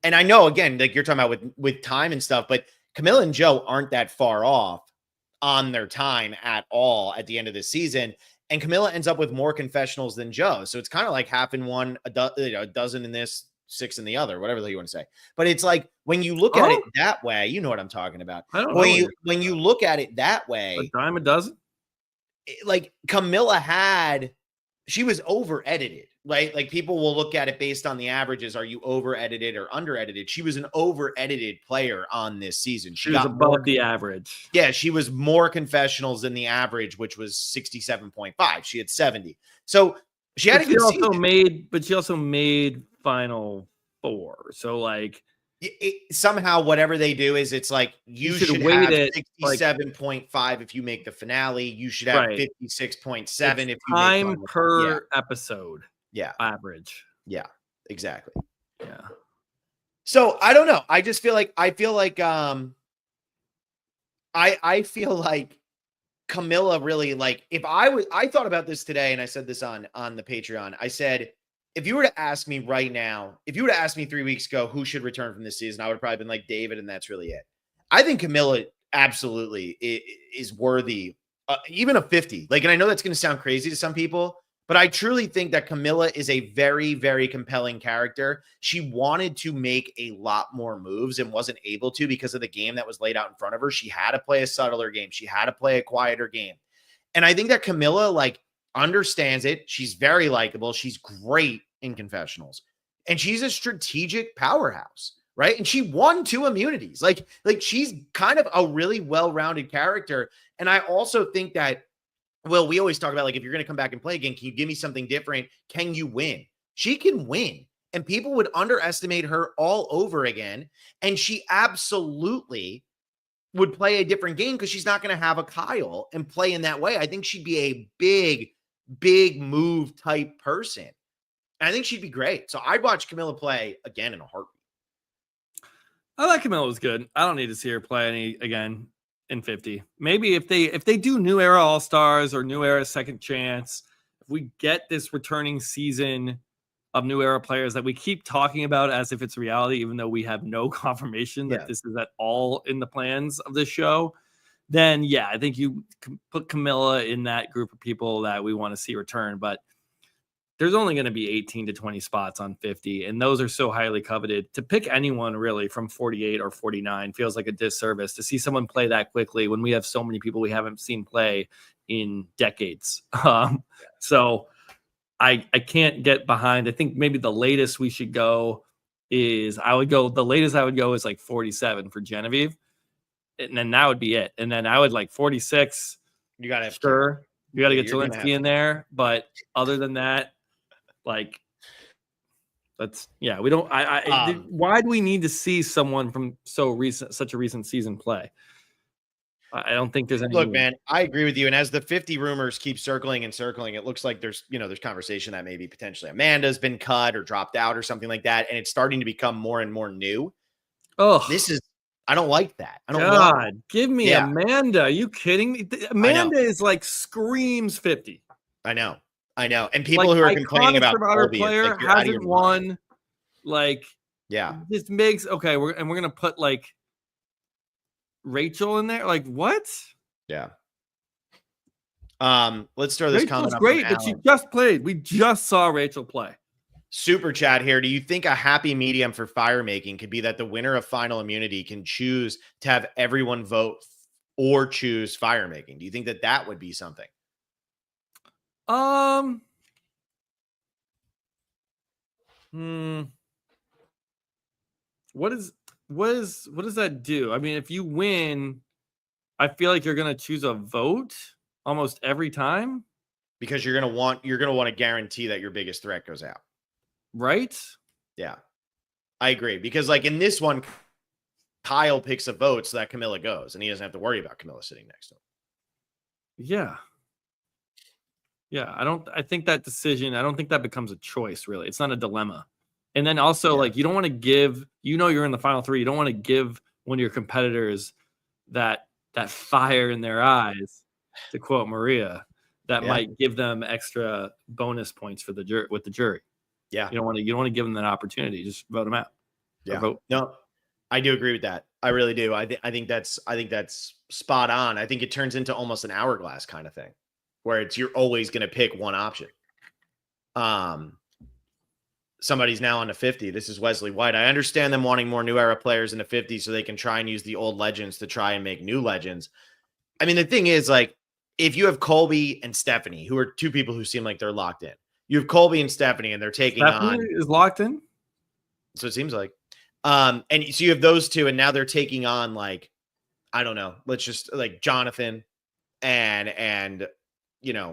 A: And I know, again, you're talking about with time and stuff, but Camilla and Joe aren't that far off on their time at all at the end of the season. And Camilla ends up with more confessionals than Joe. So it's kind of like half in one, a dozen in this, 6 in the other, whatever the hell you want to say. But it's like when you look at it that way, you know what I'm talking about.
B: I don't know.
A: When you look at it that way,
B: a dime a dozen.
A: Camilla she was over edited, right? Like people will look at it based on the averages. Are you over edited or under edited? She was an over edited player on this season.
B: She was above the average.
A: Yeah, she was more confessionals than the average, which was 67.5. She had 70. So she had a good season.
B: But she also made Final 4. So
A: somehow whatever they do is it's like you should have 67.5 if you make the finale. You should have 56.7 if you
B: time make per episode.
A: Yeah,
B: average.
A: Yeah, exactly.
B: Yeah.
A: So I don't know. I just feel like I feel like Camilla really if I thought about this today, and I said this on the Patreon. I said, if you were to ask me right now, if you were to ask me 3 weeks ago who should return from this season, I would have probably been like David, and that's really it. I think Camilla absolutely is worthy, even a 50. And I know that's going to sound crazy to some people, but I truly think that Camilla is a very, very compelling character. She wanted to make a lot more moves and wasn't able to because of the game that was laid out in front of her. She had to play a subtler game. She had to play a quieter game. And I think that Camilla, understands it. She's very likable. She's great in confessionals, and she's a strategic powerhouse, right? And she won 2 immunities. She's kind of a really well-rounded character. And I also think that, well, we always talk about if you're going to come back and play again, can you give me something different? Can you win? She can win, and people would underestimate her all over again. And she absolutely would play a different game because she's not going to have a Kyle and play in that way. I think she'd be a big move type person. And I think she'd be great. So I'd watch Camilla play again in a heartbeat.
B: I like Camilla was good. I don't need to see her play again in 50. Maybe if they do New Era All-Stars or New Era Second Chance, if we get this returning season of new era players that we keep talking about as if it's reality, even though we have no confirmation that this is at all in the plans of this show, then yeah, I think you can put Camilla in that group of people that we want to see return. But there's only going to be 18 to 20 spots on 50, and those are so highly coveted. To pick anyone really from 48 or 49 feels like a disservice to see someone play that quickly when we have so many people we haven't seen play in decades. So I can't get behind. I think maybe the latest we should go is the latest I would go is like 47 for Genevieve. And then that would be it. And then I would like 46.
A: You got to have
B: sure. You got to get Jelinski in there. But other than that, like, we don't. Why do we need to see someone from such a recent season play? I don't think there's any.
A: Look, man, I agree with you. And as the 50 rumors keep circling and circling, it looks like there's conversation that maybe potentially Amanda's been cut or dropped out or something like that. And it's starting to become more and more new.
B: Oh,
A: I don't like that. I don't
B: God, give me Amanda. Are you kidding me? Amanda is like screams 50.
A: I know. And people who are complaining about
B: Colby, player hasn't won. Like, this makes we're gonna put like Rachel in there. Like, what?
A: Yeah. Let's throw this comment up.
B: Great that she just played. We just saw Rachel play.
A: Super chat here. Do you think a happy medium for fire making could be that the winner of final immunity can choose to have everyone vote or choose fire making? Do you think that would be something?
B: What does that do? I mean, if you win, I feel like you're gonna choose a vote almost every time
A: because you're gonna want to guarantee that your biggest threat goes out,
B: right?
A: Yeah, I agree. Because like in this one, Kyle picks a vote so that Camilla goes, and he doesn't have to worry about Camilla sitting next to him.
B: Yeah. I think that decision. I don't think that becomes a choice. Really, it's not a dilemma. And then also, like, you don't want to give, you're in the final three. You don't want to give one of your competitors that fire in their eyes, to quote Maria, that might give them extra bonus points for the jury. Yeah, you don't want to give them that opportunity. Just vote them out.
A: Yeah, no, I do agree with that. I really do. I think that's spot on. I think it turns into almost an hourglass kind of thing, where you're always going to pick one option. Somebody's now on the 50. This is Wesley White. I understand them wanting more new era players in the 50 so they can try and use the old legends to try and make new legends. I mean, the thing is, like, if you have Colby and Stephanie, who are two people who seem like they're locked in, you have Colby and Stephanie, and they're taking
B: is locked in.
A: So it seems like, and so you have those two, and now they're taking on, like, I don't know, let's just like Jonathan and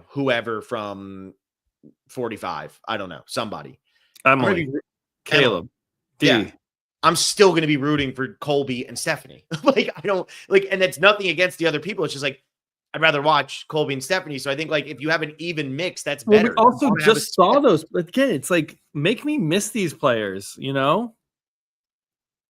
A: whoever from 45. I don't know, somebody.
B: Emily, Caleb, D.
A: Yeah. I'm still going to be rooting for Colby and Stephanie. Like, I don't like, and that's nothing against the other people. It's just like, I'd rather watch Colby and Stephanie. So I think, like, if you have an even mix, that's better.
B: We also just saw those. Again, it's like, make me miss these players,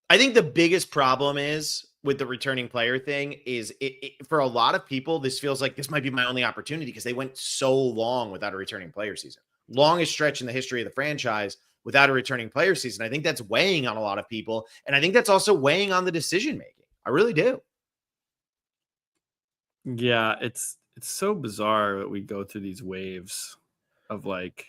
A: I think the biggest problem is with the returning player thing is it for a lot of people, this feels like this might be my only opportunity because they went so long without a returning player season. Longest stretch in the history of the franchise without a returning player season. I think that's weighing on a lot of people. And I think that's also weighing on the decision-making. I really do.
B: Yeah. It's so bizarre that we go through these waves of, like,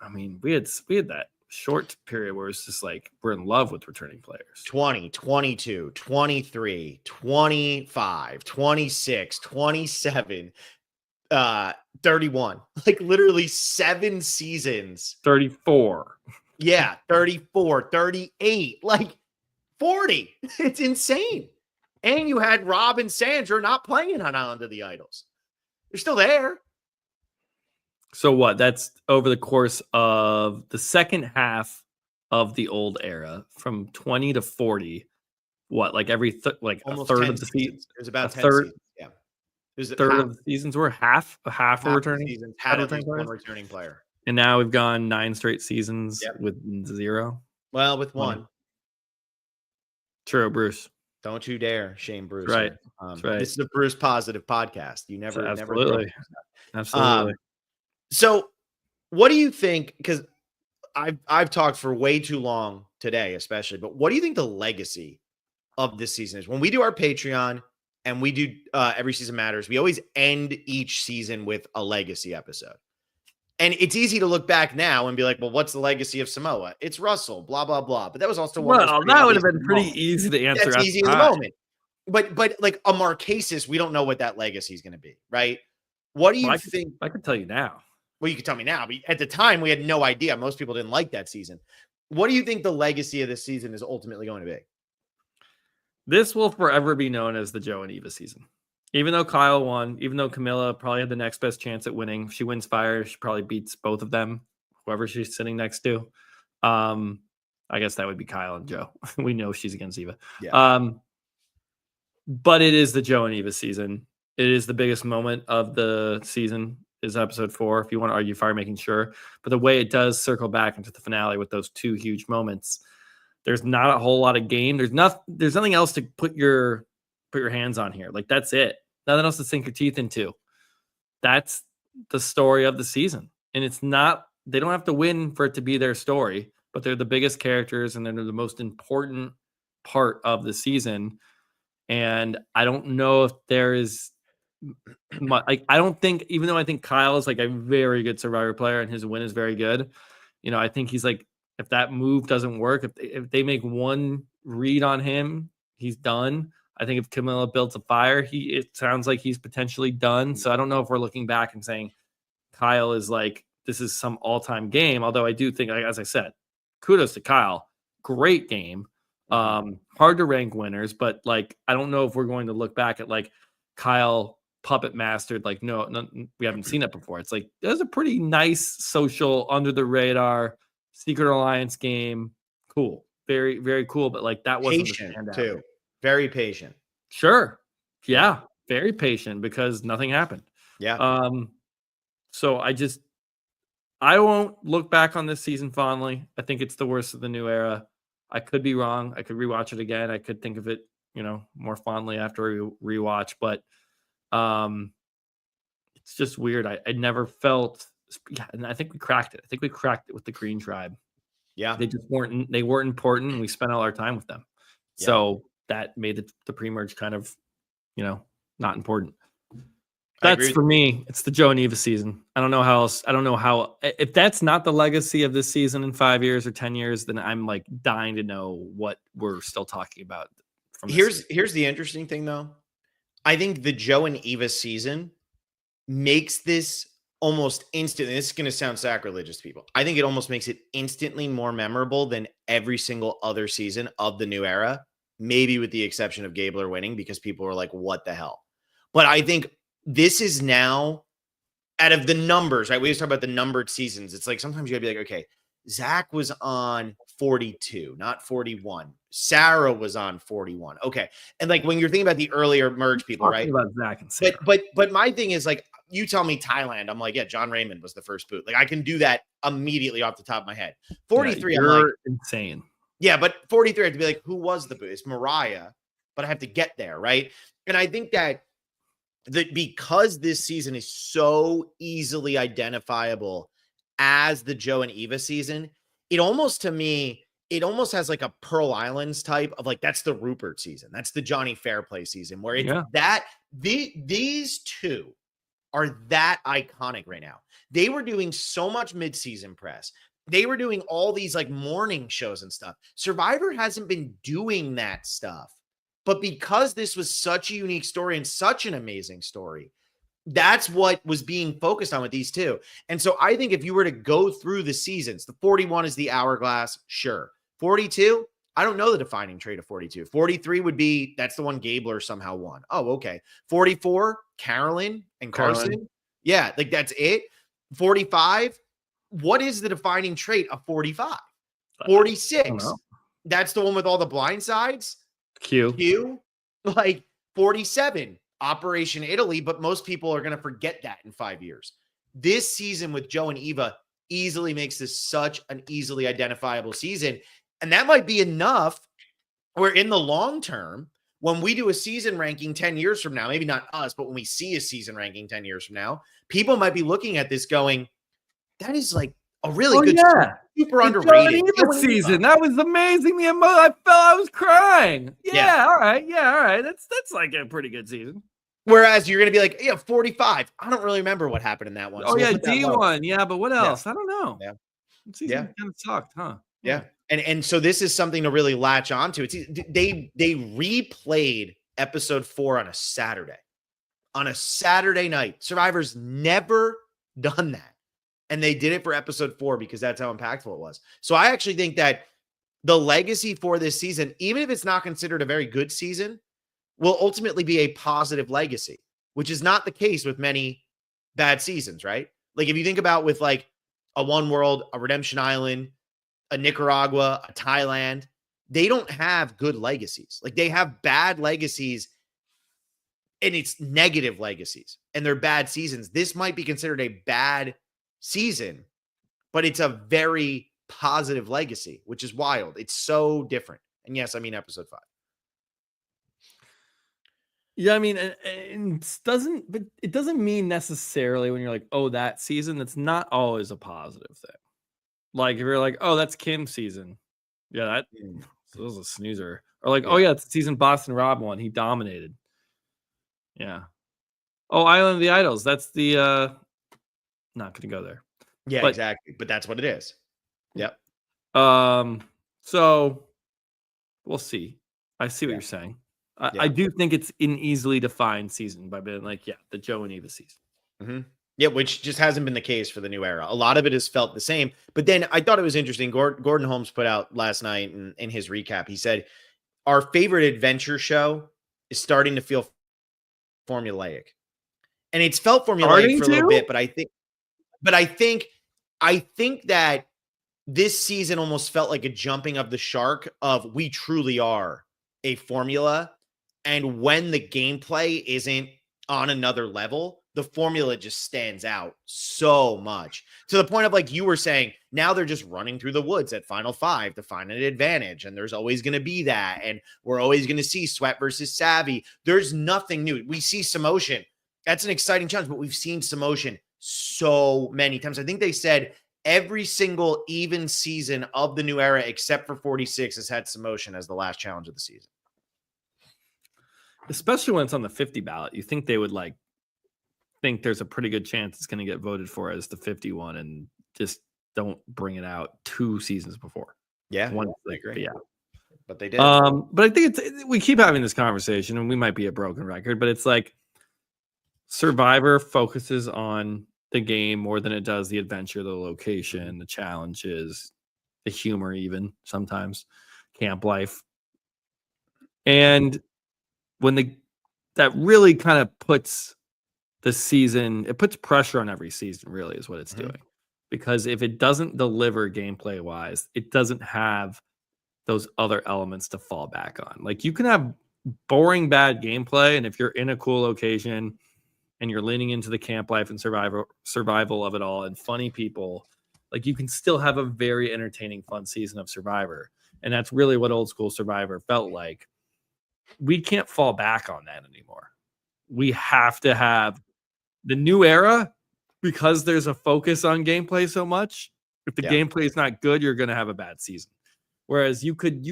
B: I mean, we had that short period where it's just like, we're in love with returning players.
A: 20, 22, 23, 25, 26, 27, 31, like literally 7 seasons.
B: 34.
A: Yeah, 34, 38, like 40. It's insane. And you had Rob and Sandra not playing on Island of the Idols. They're still there.
B: So what? That's over the course of the second half of the old era, from 20 to 40. What, like every almost a third of the season?
A: It was about 10 seasons. Yeah.
B: There's a third of the seasons were half a returning
A: seasons had at least one returning player.
B: And now we've gone 9 straight seasons with 0.
A: Well, with 1.
B: True, Bruce.
A: Don't you dare shame Bruce.
B: Right. That's right.
A: This is a Bruce positive podcast. You never
B: Absolutely.
A: So What do you think? Because I've talked for way too long today, especially. But what do you think the legacy of this season is? When we do our Patreon and we do Every Season Matters, we always end each season with a legacy episode. And it's easy to look back now and be like, well, what's the legacy of Samoa? It's Russell, blah, blah, blah. But that was also one that was
B: Well,
A: pretty
B: that would have
A: obvious in
B: been
A: the
B: pretty
A: moment.
B: easy to answer
A: That's
B: at
A: easy
B: the
A: in the
B: time.
A: moment. But like a Marquesas, we don't know what that legacy is going to be, right? What do you think?
B: I can tell you now.
A: Well, you can tell me now. But at the time, we had no idea. Most people didn't like that season. What do you think the legacy of this season is ultimately going to be?
B: This will forever be known as the Joe and Eva season. Even though Kyle won, even though Camilla probably had the next best chance at winning, if she wins Fire, she probably beats both of them, whoever she's sitting next to. I guess that would be Kyle and Joe. We know she's against Eva.
A: Yeah.
B: But it is the Joe and Eva season. It is the biggest moment of the season, is episode 4, if you want to argue Fire, making sure. But the way it does circle back into the finale with those 2 huge moments, there's not a whole lot of game. There's nothing else to put your hands on here. Like, that's it. Nothing else to sink your teeth into. That's the story of the season. And it's not, they don't have to win for it to be their story, but they're the biggest characters and they're the most important part of the season. And I don't know if there is like, I don't think, even though I think Kyle is like a very good Survivor player and his win is very good, I think he's like, if that move doesn't work, if they make one read on him, he's done. I think if Camilla builds a fire, it sounds like he's potentially done. So I don't know if we're looking back and saying Kyle is like, this is some all-time game. Although I do think, as I said, kudos to Kyle. Great game. Hard to rank winners, but like, I don't know if we're going to look back at like Kyle puppet mastered. Like, no, we haven't seen it before. It's like, there's a pretty nice social under the radar Secret Alliance game. Cool. Very, very cool. But like, that wasn't
A: patient
B: the standout
A: too. Very patient.
B: Sure. Yeah. Very patient because nothing happened.
A: Yeah.
B: So I won't look back on this season fondly. I think it's the worst of the new era. I could be wrong. I could rewatch it again. I could think of it, more fondly after a rewatch, but it's just weird. I never felt, and I think we cracked it. I think we cracked it with the Green Tribe.
A: Yeah.
B: They weren't important, and we spent all our time with them.
A: Yeah.
B: So that made the pre-merge kind of, not important. That's for me. It's the Joe and Eva season. I don't know how else. I don't know how, if that's not the legacy of this season in 5 years or 10 years, then I'm like dying to know what we're still talking about.
A: Here's the interesting thing though. I think the Joe and Eva season makes this almost instant. This is going to sound sacrilegious to people. I think it almost makes it instantly more memorable than every single other season of the new era, maybe with the exception of Gabler winning because people were like, what the hell? But I think this is now, out of the numbers, right? We always talk about the numbered seasons. It's like sometimes you gotta be like, okay, Zach was on 42, not 41. Sarah was on 41. Okay. And like when you're thinking about the earlier merge people, right?
B: About Zach and Sarah.
A: But my thing is like, you tell me Thailand, I'm like, yeah, John Raymond was the first boot. Like I can do that immediately off the top of my head. 43,
B: yeah,
A: I'm like,
B: insane.
A: Yeah, but 43, I have to be like, who was the boot? It's Mariah, but I have to get there, right? And I think that because this season is so easily identifiable as the Joe and Eva season, it almost has like a Pearl Islands type of like, that's the Rupert season. That's the Johnny Fairplay season where it's these two are that iconic right now. They were doing so much mid-season press. They were doing all these like morning shows and stuff. Survivor hasn't been doing that stuff. But because this was such a unique story and such an amazing story, that's what was being focused on with these two. And so I think if you were to go through the seasons, the 41 is the hourglass, sure. 42, I don't know the defining trait of 42. 43 would be, that's the one Gabler somehow won. Oh, okay. 44, Carolyn and Carson. Yeah, like that's it. 45, what is the defining trait of 45? 46, that's the one with all the blind sides. Q, like 47, Operation Italy, but most people are going to forget that in 5 years. This season with Joe and Eva easily makes this such an easily identifiable season. And that might be enough where in the long term, when we do a season ranking 10 years from now, maybe not us, but when we see a season ranking 10 years from now, people might be looking at this going, that is like a really good, super
B: The Joe and
A: underrated
B: Eva season. That was amazing. I was crying. Yeah. All right. That's like a pretty good season.
A: Whereas you're going to be like, yeah, 45. I don't really remember what happened in that one.
B: Oh,
A: So
B: yeah, D1. Yeah, but what else? I don't know.
A: Yeah.
B: The season kind of sucked, huh?
A: Yeah. And so this is something to really latch onto. It's they replayed episode 4 on a Saturday night. Survivor's never done that. And they did it for episode 4 because that's how impactful it was. So I actually think that the legacy for this season, even if it's not considered a very good season, will ultimately be a positive legacy, which is not the case with many bad seasons, right? Like if you think about with like a One World, a Redemption Island, a Nicaragua, a Thailand, they don't have good legacies. Like they have bad legacies and it's negative legacies and they're bad seasons. This might be considered a bad season, but it's a very positive legacy, which is wild. It's so different. And yes, I mean episode 5.
B: Yeah, I mean, and it doesn't mean necessarily when you're like, oh, that season, that's not always a positive thing. Like if you're like, oh, that's Kim's season. Yeah, that was a snoozer. Or like, oh yeah, it's the season Boston Rob won. He dominated. Yeah. Oh, Island of the Idols. That's the not gonna go there.
A: Yeah, but, exactly. But that's what it is. Yep.
B: So we'll see. I see what you're saying. I do think it's an easily defined season by being like, the Joe and Eva season.
A: Mm-hmm. Yeah, which just hasn't been the case for the new era. A lot of it has felt the same. But then I thought it was interesting. Gordon Holmes put out last night in his recap, he said, our favorite adventure show is starting to feel formulaic. And it's felt formulaic for a little bit, but I think that this season almost felt like a jumping of the shark of we truly are a formula. And when the gameplay isn't on another level, the formula just stands out so much to the point of like you were saying, now they're just running through the woods at Final 5 to find an advantage. And there's always going to be that. And we're always going to see Sweat versus Savvy. There's nothing new. We see Samotion. That's an exciting challenge, but we've seen Samotion so many times. I think they said every single even season of the new era, except for 46, has had Samotion as the last challenge of the season.
B: Especially when it's on the 50 ballot, you think they would think there's a pretty good chance it's going to get voted for as the 51 and just don't bring it out 2 seasons before.
A: Yeah, I agree.
B: Yeah,
A: but they did.
B: But I think we keep having this conversation and we might be a broken record, but it's like Survivor focuses on the game more than it does the adventure, the location, the challenges, the humor, even sometimes camp life. And when that really kind of puts the season, it puts pressure on every season, really, is what it's doing. Because if it doesn't deliver gameplay wise, it doesn't have those other elements to fall back on. Like you can have boring, bad gameplay, and if you're in a cool location and you're leaning into the camp life and survival of it all and funny people, like you can still have a very entertaining, fun season of Survivor. And that's really what old school Survivor felt like. We can't fall back on that anymore. We have to have the new era because there's a focus on gameplay so much. If the gameplay is not good, you're going to have a bad season. Whereas you could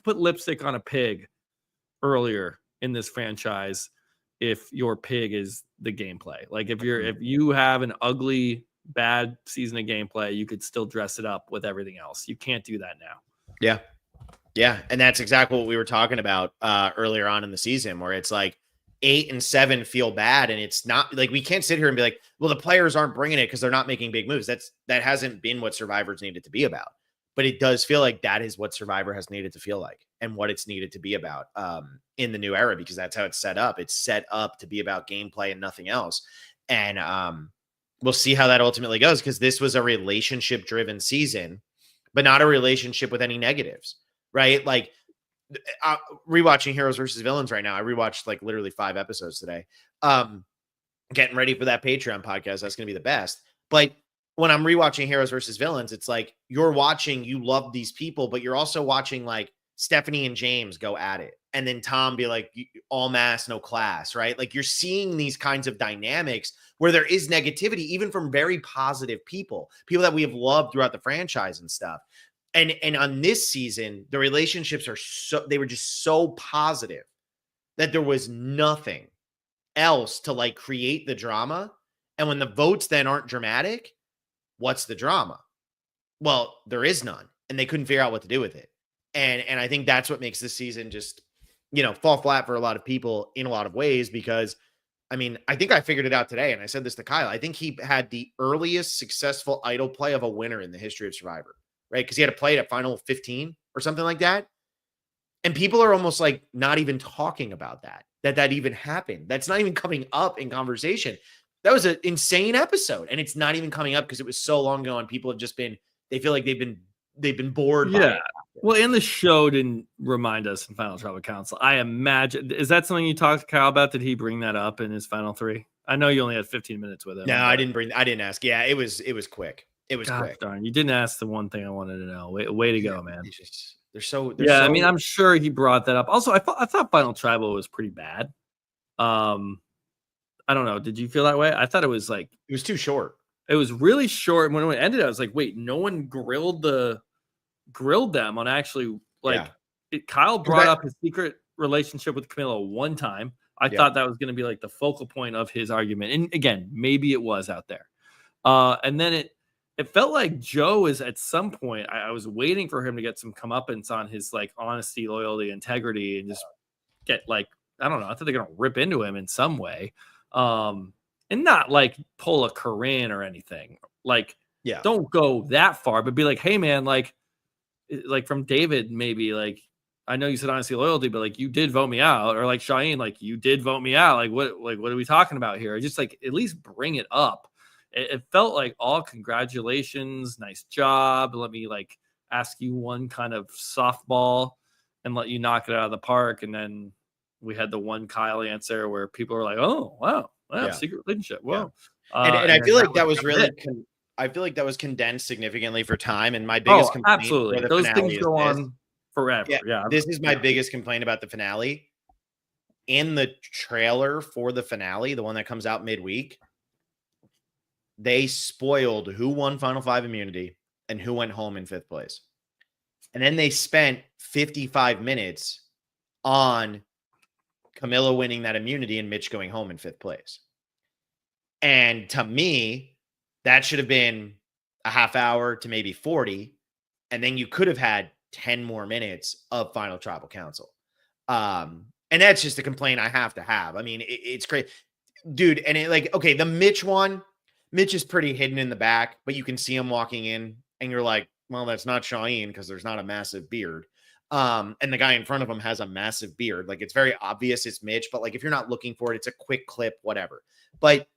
B: put lipstick on a pig earlier in this franchise if your pig is the gameplay. Like if you have an ugly, bad season of gameplay, you could still dress it up with everything else. You can't do that now.
A: Yeah. Yeah. And that's exactly what we were talking about earlier on in the season, where it's like 8 and 7 feel bad. And it's not like, we can't sit here and be like, well, the players aren't bringing it because they're not making big moves. That hasn't been what Survivor's needed to be about. But it does feel like that is what Survivor has needed to feel like and what it's needed to be about in the new era, because that's how it's set up. It's set up to be about gameplay and nothing else. And we'll see how that ultimately goes, because this was a relationship-driven season, but not a relationship with any negatives, right? Like rewatching Heroes versus Villains right now. I rewatched like literally 5 episodes today. Getting ready for that Patreon podcast. That's going to be the best. But when I'm rewatching Heroes versus Villains, it's like you're watching, you love these people, but you're also watching like Stephanie and James go at it, and then Tom be like, all mass, no class, right? Like you're seeing these kinds of dynamics where there is negativity, even from very positive people that we have loved throughout the franchise and stuff. And on this season, the relationships they were just so positive that there was nothing else to like create the drama. And when the votes then aren't dramatic, what's the drama? Well, there is none, and they couldn't figure out what to do with it. And I think that's what makes this season just, fall flat for a lot of people in a lot of ways, because I mean, I think I figured it out today, and I said this to Kyle. I think he had the earliest successful idol play of a winner in the history of Survivor, right? Because he had to play it at final 15 or something like that. And people are almost like not even talking about that even happened. That's not even coming up in conversation. That was an insane episode, and it's not even coming up because it was so long ago, and people have just been, they feel like they've been bored by it.
B: Well, and the show didn't remind us in Final Tribal Council. I imagine, is that something you talked to Kyle about? Did he bring that up in his final 3? I know you only had 15 minutes with him.
A: No, I didn't ask. Yeah, it was quick. It was quick.
B: Darn, you didn't ask the one thing I wanted to know. Way to go, man.
A: I
B: mean, I'm sure he brought that up. Also, I thought Final Tribal was pretty bad. I don't know. Did you feel that way? I thought it was like,
A: it was too short.
B: It was really short. When it ended, I was like, wait, no one grilled them on actually, like, Kyle brought up his secret relationship with Camilla one time. I thought that was going to be like the focal point of his argument. And again, maybe it was out there. And then it felt like Joe is at some point, I was waiting for him to get some comeuppance on his like honesty, loyalty, integrity, and just get like, I don't know. I thought they're going to rip into him in some way. And not like pull a Corinne or anything. Like, don't go that far, but be like, hey man, like from David, maybe like, I know you said honesty, loyalty, but like you did vote me out, or like Cheyenne, like you did vote me out. Like what are we talking about here? Just like at least bring it up. It felt like all congratulations, nice job. Let me like ask you one kind of softball and let you knock it out of the park. And then we had the one Kyle answer where people were like, oh wow, secret relationship. Whoa.
A: Yeah. And I feel like that was really I feel like that was condensed significantly for time. And my biggest complaint,
B: absolutely, those things go on forever. Yeah,
A: this is my biggest complaint about the finale. In the trailer for the finale, the one that comes out midweek, they spoiled who won Final 5 immunity and who went home in 5th place. And then they spent 55 minutes on Camilla winning that immunity and Mitch going home in 5th place. And to me, that should have been a half hour to maybe 40. And then you could have had 10 more minutes of Final Tribal Council. And that's just a complaint I have to have. I mean, it's great, dude. And okay, the Mitch one, Mitch is pretty hidden in the back, but you can see him walking in and you're like, well, that's not Cheyenne because there's not a massive beard. And the guy in front of him has a massive beard. Like, it's very obvious it's Mitch, but like, if you're not looking for it, it's a quick clip, whatever. But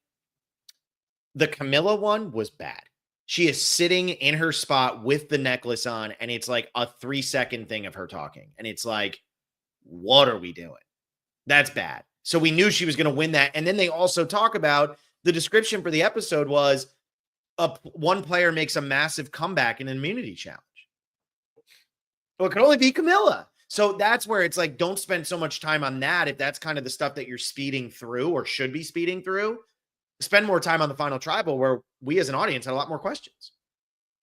A: the Camilla one was bad. She is sitting in her spot with the necklace on, and it's like a 3-second thing of her talking. And it's like, what are we doing? That's bad. So we knew she was going to win that. And then they also talk about the description for the episode was one player makes a massive comeback in an immunity challenge. Well, it can only be Camilla. So that's where it's like, don't spend so much time on that. If that's kind of the stuff that you're speeding through or should be speeding through, spend more time on the Final Tribal, where we as an audience had a lot more questions.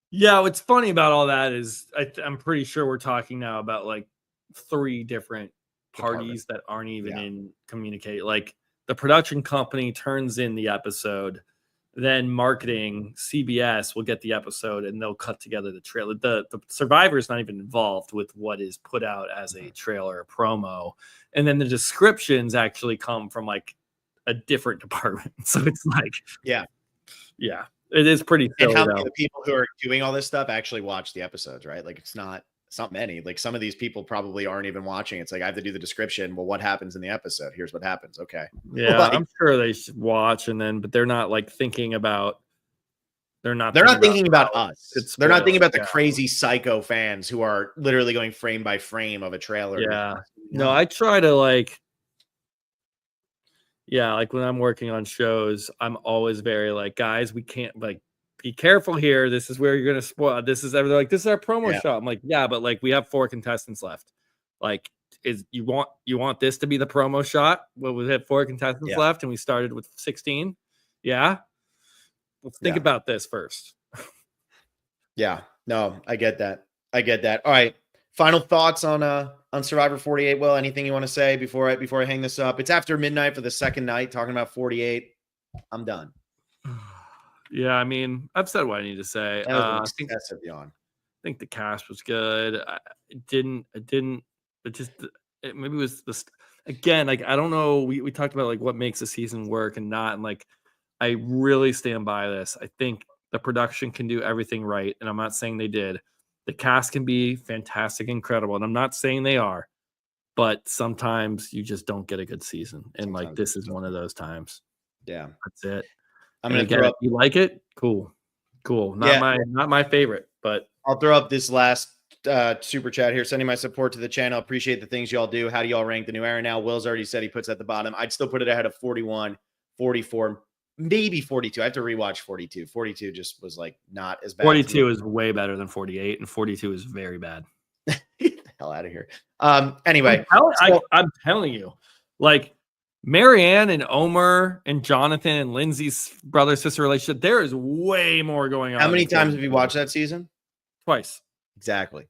B: Yeah. What's funny about all that is I'm pretty sure we're talking now about like 3 different parties that aren't even in communicate. Like the production company turns in the episode, then marketing, CBS will get the episode and they'll cut together the trailer. The Survivor is not even involved with what is put out as a trailer or promo. And then the descriptions actually come from like a different department. So it's like, yeah, it is pretty silly.
A: And how many of the people who are doing all this stuff actually watch the episodes, right? Like it's not many. Like some of these people probably aren't even watching. It's like, I have to do the description. Well, what happens in the episode? Here's what happens. Okay.
B: Yeah. Like, I'm sure they should watch but they're not like thinking about, they're not
A: thinking about us. They're not thinking about the crazy psycho fans who are literally going frame by frame of a trailer.
B: Yeah. No, I try to like when I'm working on shows, I'm always very like, guys, we can't like, be careful here. This is where you're going to spoil. This is they're like, this is our promo shot. I'm like, yeah, but like we have 4 contestants left. Like, is you want this to be the promo shot? Well, we had 4 contestants left, and we started with 16. Yeah, let's think about this first.
A: Yeah, no, I get that. All right, final thoughts on Survivor 48. Will, anything you want to say before I hang this up? It's after midnight for the second night. Talking about 48, I'm done.
B: Yeah, I mean, I've said what I need to say.
A: That was an excessive yawn.
B: I think the cast was good. Maybe it was this again. Like, I don't know. We talked about like what makes a season work and not. And like, I really stand by this. I think the production can do everything right, and I'm not saying they did. The cast can be fantastic, incredible, and I'm not saying they are. But sometimes you just don't get a good season, and sometimes, like, this is one of those times.
A: Yeah,
B: that's it.
A: I'm gonna throw up.
B: If you like it, cool. Not my favorite, but
A: I'll throw up this last super chat here. Sending my support to the channel. Appreciate the things y'all do. How do y'all rank the new era now? Will's already said he puts at the bottom. I'd still put it ahead of 41, 44, maybe 42. I have to rewatch 42. 42 just was like not as bad.
B: 42 is way better than 48, and 42 is very bad.
A: Get the hell out of here. Anyway,
B: I'm telling you, like, Marianne and Omer and Jonathan and Lindsay's brother-sister relationship, there is way more going on.
A: How many times have you watched that season?
B: Twice.
A: Exactly.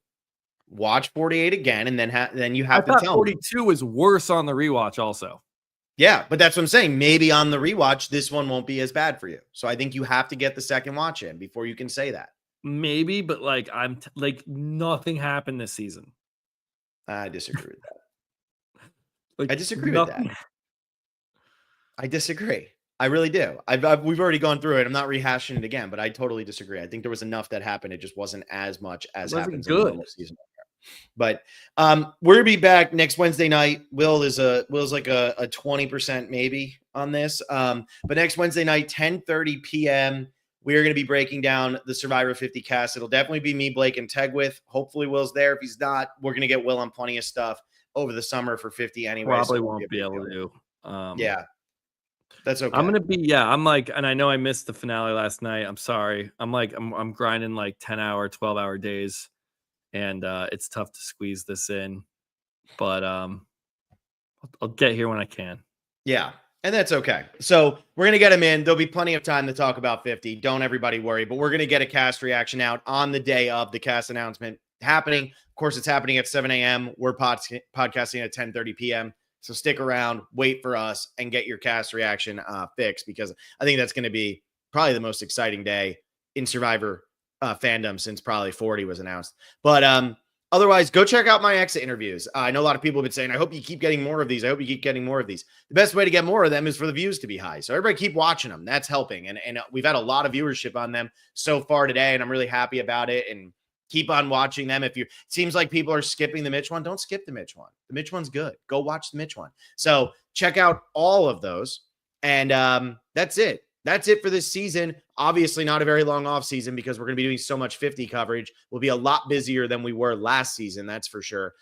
A: Watch 48 again, and then you have to tell
B: 42 me. Is worse on the rewatch also.
A: Yeah, but that's what I'm saying. Maybe on the rewatch, this one won't be as bad for you. So I think you have to get the second watch in before you can say that.
B: Maybe, but like nothing happened this season.
A: I disagree with that. Like, I disagree with that. I disagree. I really do. We've already gone through it. I'm not rehashing it again, but I totally disagree. I think there was enough that happened. It just wasn't as much as happens in the normal season. But we're gonna be back next Wednesday night. Will's like a 20% maybe on this. But next Wednesday night, 10:30 p.m. we are going to be breaking down the Survivor 50 cast. It'll definitely be me, Blake, and Tegwith. Hopefully Will's there. If he's not, we're going to get Will on plenty of stuff over the summer for 50 anyway.
B: Probably won't be able to.
A: Yeah. That's okay.
B: I'm gonna be, I'm like, and I know I missed the finale last night. I'm sorry. I'm grinding like 10-hour, 12-hour days, and it's tough to squeeze this in. But I'll get here when I can.
A: Yeah, and that's okay. So we're gonna get him in. There'll be plenty of time to talk about 50. Don't everybody worry. But we're gonna get a cast reaction out on the day of the cast announcement happening. Of course, it's happening at 7 a.m. We're podcasting at 10:30 p.m. So stick around, wait for us, and get your cast reaction fixed, because I think that's going to be probably the most exciting day in Survivor fandom since probably 40 was announced. But otherwise, go check out my exit interviews. I know a lot of people have been saying, I hope you keep getting more of these. The best way to get more of them is for the views to be high. So everybody keep watching them. That's helping. And we've had a lot of viewership on them so far today, and I'm really happy about it. And keep on watching them. If it seems like people are skipping the Mitch one, don't skip the Mitch one. The Mitch one's good. Go watch the Mitch one. So check out all of those. And that's it. That's it for this season. Obviously not a very long off season, because we're going to be doing so much 50 coverage. We'll be a lot busier than we were last season. That's for sure.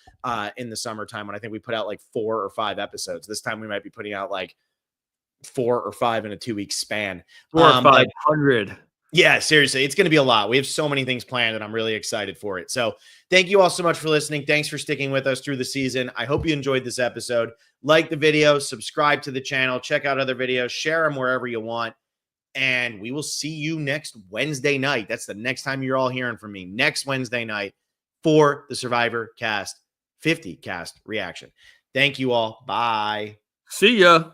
A: In the summertime, when I think we put out like 4 or 5 episodes. This time we might be putting out like 4 or 5 in a 2-week span.
B: 400 or 500.
A: Yeah, seriously, it's going to be a lot. We have so many things planned, and I'm really excited for it. So thank you all so much for listening. Thanks for sticking with us through the season. I hope you enjoyed this episode. Like the video, subscribe to the channel, check out other videos, share them wherever you want. And we will see you next Wednesday night. That's the next time you're all hearing from me, next Wednesday night, for the Survivor Cast 50 cast reaction. Thank you all. Bye.
B: See ya.